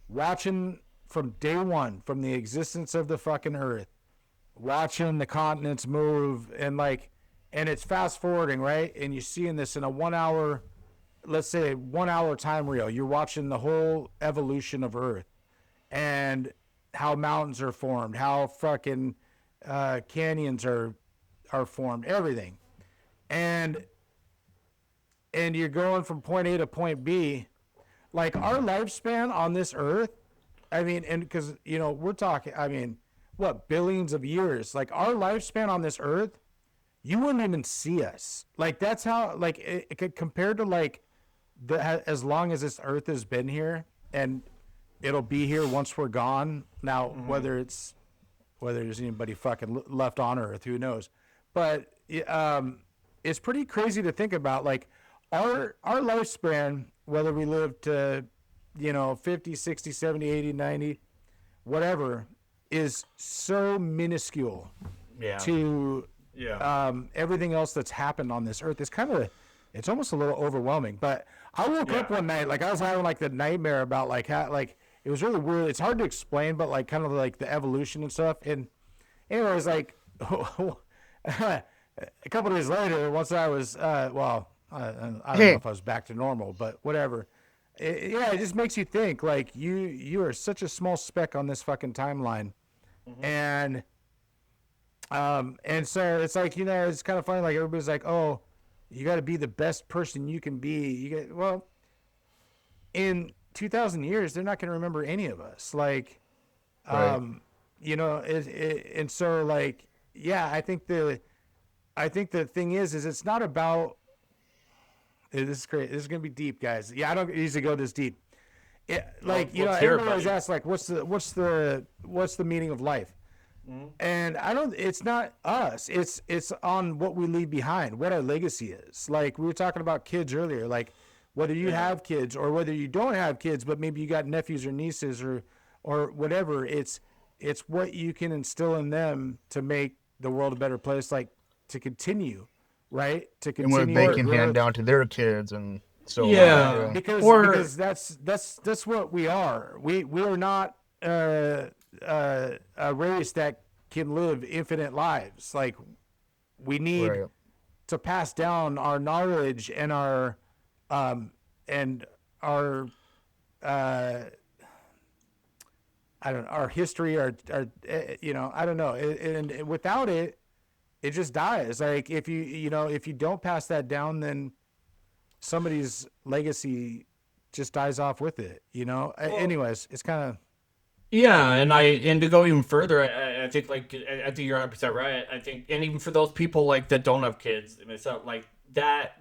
watching from day one, from the existence of the fucking earth, watching the continents move, and it's fast forwarding, right? And you're seeing this in a 1 hour, let's say 1 hour time reel. You're watching the whole evolution of Earth and how mountains are formed, how fucking canyons are formed, everything. And you're going from point A to point B. Like, our lifespan on this earth, I mean, and because, you know, we're talking, I mean, what, billions of years. Like, our lifespan on this earth, you wouldn't even see us. Like, that's how, like, it compared to, like, as long as this earth has been here, and it'll be here once we're gone. Now, whether there's anybody fucking left on earth, who knows? But it's pretty crazy to think about. Like, our lifespan, whether we live to, you know, 50, 60, 70, 80, 90, whatever, is so minuscule to everything else that's happened on this earth. It's almost a little overwhelming. But I woke up one night, like, I was having, like, the nightmare about, like, how, like, it was really weird. It's hard to explain, but, like, kind of like the evolution and stuff. And anyways, like, a couple of days later, once I was, I don't know if I was back to normal, but whatever. It just makes you think, like, you are such a small speck on this fucking timeline. And so it's like, you know, it's kind of funny. Like, everybody's like, oh, you got to be the best person you can be. Well, in 2,000 years, they're not going to remember any of us. Like, Right. you know, and so, like, yeah, I think the thing is it's not about, this is great. This is going to be deep, guys. Yeah, I don't usually go this deep. Like, you know, everybody always asks, like, what's the meaning of life? And it's not us. It's on what we leave behind, what our legacy is. Like, we were talking about kids earlier, like, whether you have kids or whether you don't have kids, but maybe you got nephews or nieces or whatever, it's what you can instill in them to make the world a better place, like, to continue, right? To continue. And what they can hand down to their kids and so Yeah. on. Because that's what we are. We are not a race that can live infinite lives. Like, we need to pass down our knowledge and our our history, our you know, I don't know, and without it, it just dies. Like, if you don't pass that down, then somebody's legacy just dies off with it, you know. Anyways, it's kind of and to go even further, I think, like, I think you're 100% right. I think, and even for those people, like, that don't have kids, and it's not like that.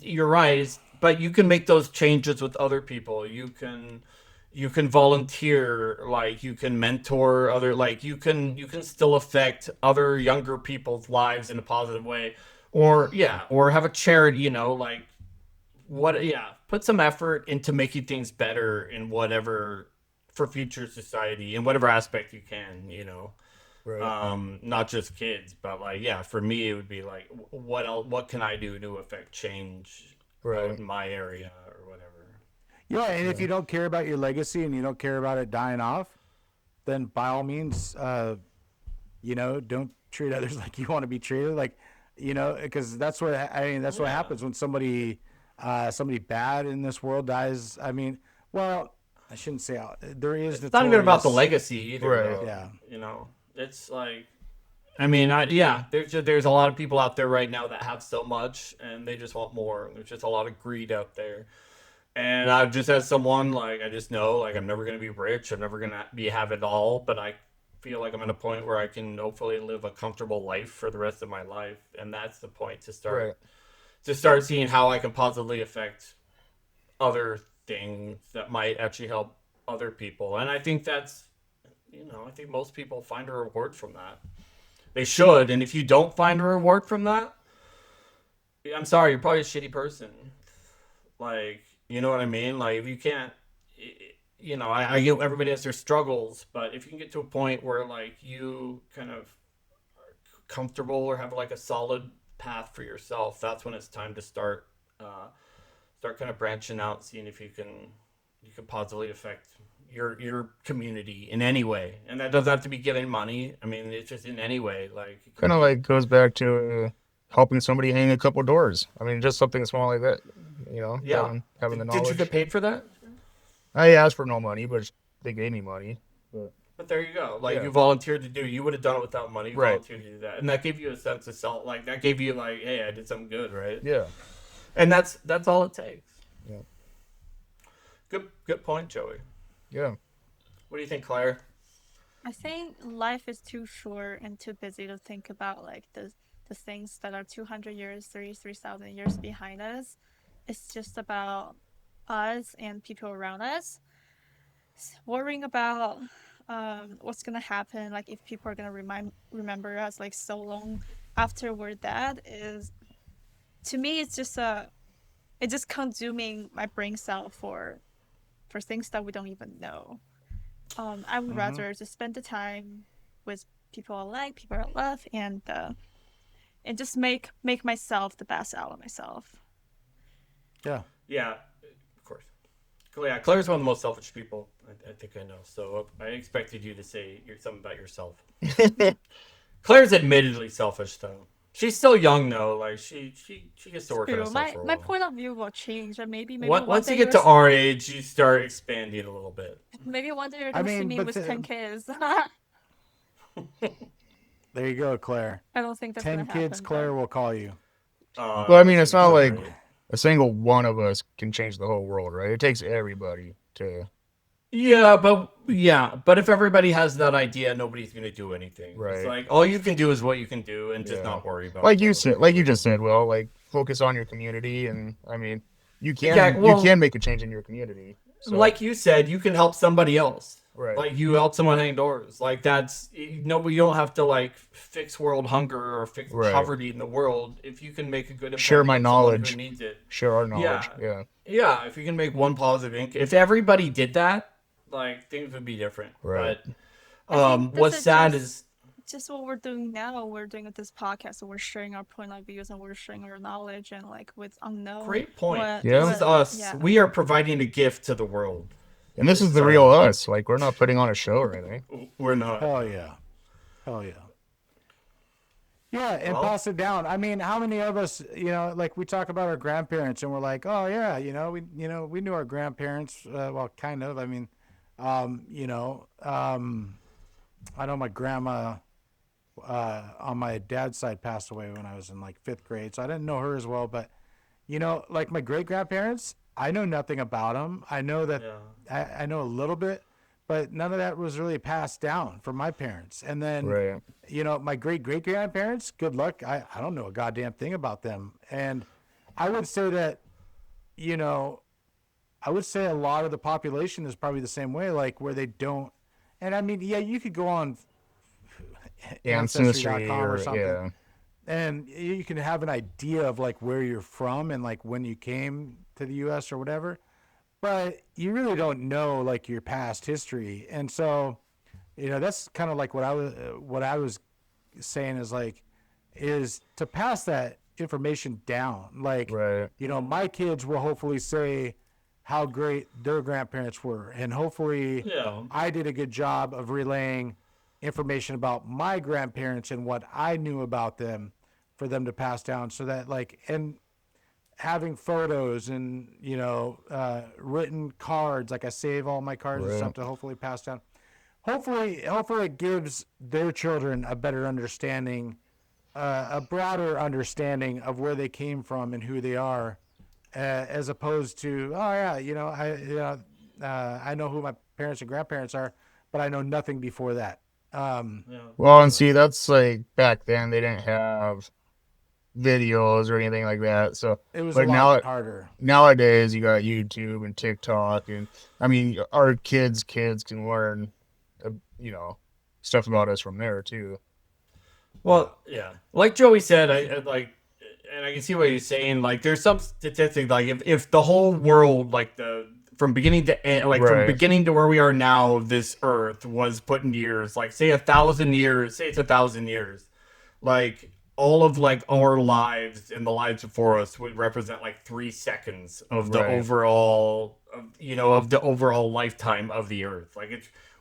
You're right, but you can make those changes with other people. You can volunteer, like, you can mentor other, like, you can still affect other younger people's lives in a positive way, or have a charity, you know, like, put some effort into making things better in whatever, for future society in whatever aspect you can, you know. Not just kids, but, like, for me, it would be like, what can I do to affect change in my area or whatever. Yeah, and if you don't care about your legacy and you don't care about it dying off, then by all means, you know, don't treat others like you want to be treated. Like, you know, because that's what what happens when somebody bad in this world dies. I mean, well, I shouldn't say there is. It's not even about the legacy either. Right. Yeah. You know, it's like, I mean, there's a lot of people out there right now that have so much and they just want more. There's just a lot of greed out there. And I just, as someone, like, I just know, like, I'm never going to be rich. I'm never going to have it all. But I feel like I'm at a point where I can hopefully live a comfortable life for the rest of my life, and that's the point to start seeing how I can positively affect other things that might actually help other people. And I think that's, I think most people find a reward from that. They should, and if you don't find a reward from that, I'm sorry, you're probably a shitty person. Like, you know what I mean? Like, if you can't, I get everybody has their struggles, but if you can get to a point where, like, you kind of are comfortable or have, like, a solid path for yourself, that's when it's time to start kind of branching out, seeing if you can positively affect your community in any way. And that doesn't have to be getting money. I mean, it's just in any way. Like, Kind of like goes back to helping somebody hang a couple doors. I mean, just something small like that. yeah. Having the knowledge. Did you get paid for that? I asked for no money, but they gave me money. But there you go. Like, Yeah. you volunteered to do. You would have done it without money. You Right. volunteered to do that, and that gave you a sense of self. Like, that gave you like, hey, I did something good, right? Yeah. And that's all it takes. Yeah. Good point, Joey. Yeah. What do you think, Claire? I think life is too short and too busy to think about like the things that are 200 years, 3,000 years behind us. It's just about us and people around us. Worrying about what's gonna happen, like if people are gonna remember us like so long after we're dead, is to me it's just consuming my brain cell for things that we don't even know. I would rather just spend the time with people I like, people I love, and just make myself the best out of myself. Yeah. Yeah, of course. Yeah, Claire's one of the most selfish people I think I know. So I expected you to say something about yourself. Claire's admittedly selfish, though. She's still young, though. Like, she gets to work on True. herself for a My while. point of view will change, and maybe Once one you day get to our age, you start expanding a little bit. maybe one day you're gonna see me but with the- 10 kids. There you go, Claire. I don't think that's 10 gonna kids, happen, Claire but- will call you. Well, I mean, it's not like Right. a single one of us can change the whole world, right? It takes everybody to. Yeah, but if everybody has that idea, nobody's gonna do anything. It's Right. like all you can do is what you can do, and just Yeah. not worry about. Like you just said, Will, like focus on your community, and I mean, you can Yeah, well- you can make a change in your community. So, Like you said, you can help somebody else. right, Like, you help someone hang doors. Like, that's you don't have to like fix world hunger or fix Right. poverty in the world. If you can make a good impact Share my on someone knowledge. who needs it. share our knowledge. Yeah. Yeah, If you can make one positive if everybody did that, like, things would be different. Right. But I think what's this is sad just- is Just what we're doing now. We're doing this podcast, so we're sharing our point of views and we're sharing our knowledge, and like with unknown. great point. Yeah. This is us. Yeah. We are providing a gift to the world. and this is the real us. Like we're not putting on a show or anything. We're not. Hell yeah. Yeah, and Well- pass it down. I mean, how many of us, like we talk about our grandparents and we're like, oh yeah, we knew our grandparents, well, kind of. I mean, I know my grandma on my dad's side passed away when I was in like 5th grade, so I didn't know her as well. But like my great grandparents, I know nothing about them. I know that Yeah. I know a little bit, but none of that was really passed down from my parents. And then Right. my great grandparents, good luck. I don't know a goddamn thing about them. And I would say that, I would say a lot of the population is probably the same way, like where they don't. And I mean, yeah, you could go on Ancestry Ancestry.com or or something, yeah, and you can have an idea of like where you're from and like when you came to the U.S. or whatever, but you really don't know like your past history. And so, that's kind of like what I was saying is to pass that information down. Like, right. my kids will hopefully say how great their grandparents were, and hopefully Yeah. I did a good job of relaying information about my grandparents and what I knew about them for them to pass down, so that and having photos and written cards, like I save all my cards and Right. stuff to hopefully pass down. Hopefully it gives their children a better understanding, a broader understanding of where they came from and who they are, as opposed to, oh yeah, I know who my parents and grandparents are, but I know nothing before that. Yeah. Well, and see, that's like back then they didn't have videos or anything like that. So, It was but a lot harder. nowadays you got YouTube and TikTok, and I mean, our kids can learn, stuff about us from there too. Well, yeah, like Joey said, I like, and I can see what he's saying. Like, there's some statistic, like if the whole world, like from beginning to end, like from Right. beginning to where we are now, this Earth was put in years, like say 1,000 years, say it's 1,000 years, like all of like our lives and the lives before us would represent like 3 seconds of the Right. overall, of the overall lifetime of the Earth. Like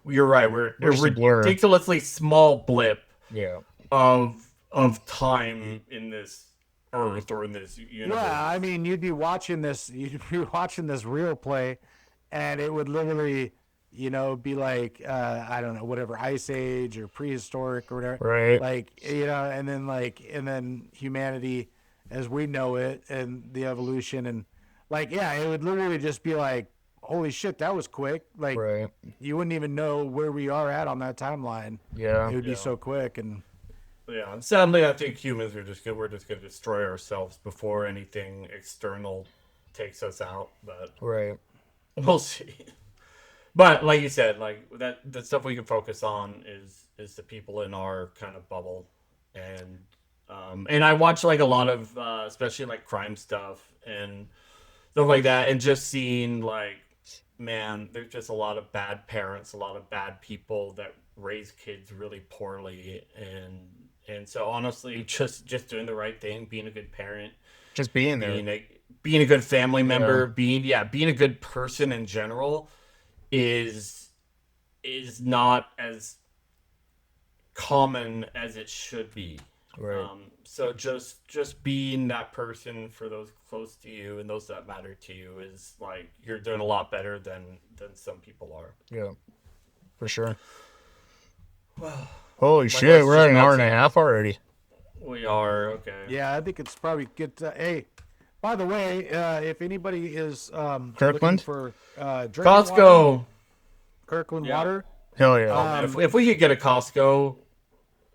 you're right, we're a just a blur. ridiculously small blip Yeah. of time in this Earth or in this universe. Yeah, I mean, you'd be watching this real play, and it would literally, be like, I don't know, whatever, Ice Age or prehistoric or whatever. Right. Like, and then humanity as we know it and the evolution and like, yeah, it would literally just be like, holy shit, that was quick. Like, Right. you wouldn't even know where we are at on that timeline. Yeah. It would be Yeah. so quick. And Yeah, and sadly, I think humans we're just gonna destroy ourselves before anything external takes us out. But Right. we'll see. But like you said, like that the stuff we can focus on is the people in our kind of bubble, and I watch like a lot of especially like crime stuff and stuff like that, and just seeing like, man, there's just a lot of bad parents, a lot of bad people that raise kids really poorly, and so honestly, just doing the right thing, being a good parent, Just being there. being a good family member, being a good person in general is not as common as it should be. Right. So just being that person for those close to you and those that matter to you is like you're doing a lot better than some people are. Yeah. For sure. Well, Holy voice shit, we're just at an hour and a melted. half already. we are okay. yeah, I think it's probably good. Hey, by the way, if anybody is looking Kirkland? for drinking Costco. water, Kirkland Yeah. water, Hell yeah. If we could get a Costco,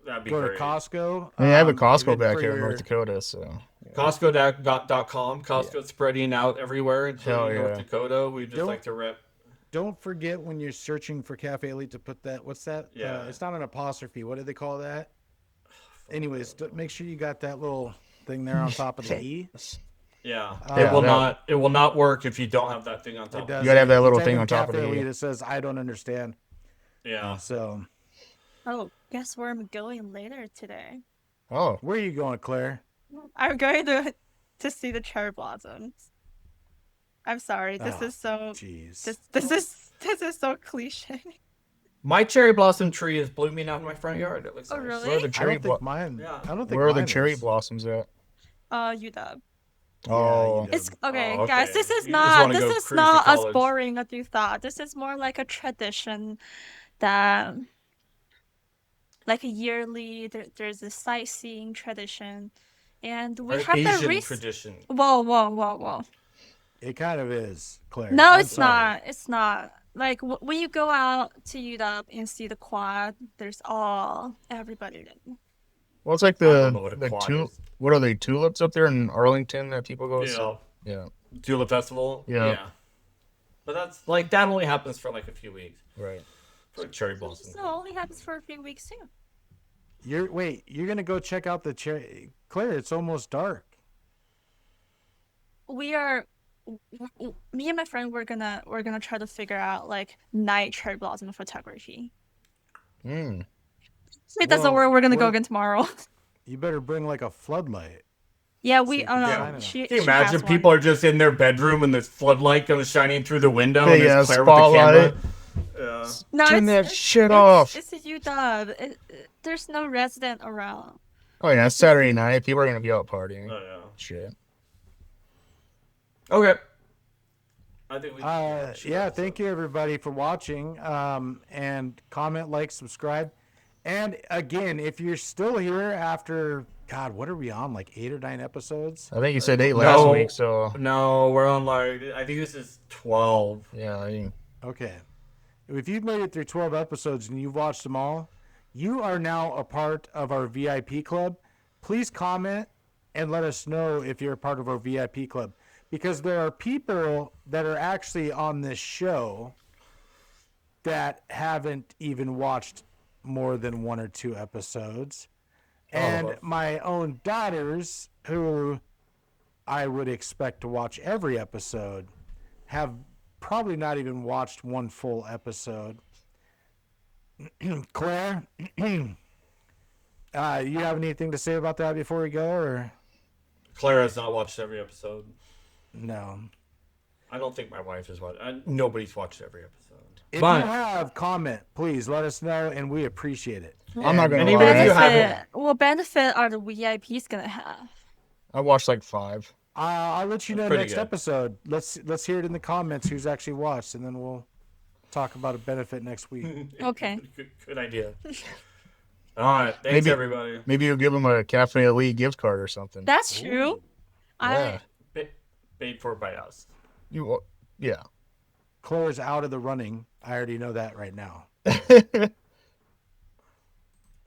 that'd be go to great. Costco. I have a Costco even back for here in your- North Dakota, so Costco.com. Costco's spreading out everywhere, including Hell North yeah. Dakota. We just Don't- like to rep. Don't forget when you're searching for Cafe Elite to put that. What's that? Yeah. It's not an apostrophe. What do they call that? Anyways, make sure you got that little thing there on top of the E. Yeah, Yeah, it will not work if you don't have that thing on top. It does. You gotta have that little Type thing in on top of Cafe the E. Elite. It says I don't understand. Yeah. So Oh, guess where I'm going later today? Oh, where are you going, Claire? I'm going to see the cherry blossoms. I'm sorry. This Oh, is so Jeez. this is so cliche. My cherry blossom tree is blooming out in my front yard. It looks Oh, nice. really? where are the I cherry don't think mine. Yeah. I don't think where are the mine cherry is. blossoms at? UW. Oh, you It's did. okay, Oh, guys. okay. This is You just not wanna go this is cruise to not as college. boring as you thought. This is more like a tradition that, like a yearly. There's a sightseeing tradition, and we Our have the Asian tradition. Whoa. It kind of is, Claire. No, I'm it's sorry. not. It's not. Like when you go out to UW and see the quad, there's everybody there. well, it's like don't know what a the quad is. what are they, tulips up there in Arlington that people go Yeah. see? Yeah, Tulip Festival. Yeah. But that's like that only happens for like a few weeks. right. For cherry blossom. So it only happens for a few weeks too. You're gonna go check out the cherry, Claire? It's almost dark. We are me and my friend we're gonna try to figure out like night cherry blossom photography. Mm. If that's Well, where we're gonna go well- again tomorrow. You better bring like a floodlight. Yeah, So we you can no, shine it. she Can you she has imagine one. people are just in their bedroom and this floodlight comes shining through the window Big and ass there's Claire with the spotlight. camera? Yeah. No, Turn that it's- shit it's- off. It's a UW. There's no resident around. Oh yeah, it's Saturday night. People are gonna be out partying. Oh, yeah. Shit. Okay. I think we should Yeah, wrap this thank up. you everybody for watching. And comment, like, subscribe. And again, if you're still here after, God, what are we on? Like 8 or 9 episodes? I think you said 8 last No. week, so No, we're on like I think this is 12. yeah. Okay. If you've made it through 12 episodes and you've watched them all, you are now a part of our VIP club. Please comment and let us know if you're a part of our VIP club, because there are people that are actually on this show that haven't even watched more than 1 or 2 episodes. And my own daughters, who I would expect to watch every episode, have probably not even watched 1 full episode. Claire, you have anything to say about that before we go, or Claire has not watched every episode. no? I don't think my wife has watched. Nobody's watched every episode. If you have, comment, please let us know, and we appreciate it. I'm not gonna And even if you lie. haven't, What benefit are the VIPs gonna have? I watched like 5. I'll let you know Pretty next good. episode. Let's hear it in the comments who's actually watched, and then we'll talk about a benefit next week. Okay. Good idea. All right, thanks Maybe- everybody. Maybe you'll give them a Cafe Elite gift card or something. That's true. Yeah. Paid for by us. Yeah. Claire's out of the running. I already know that right now.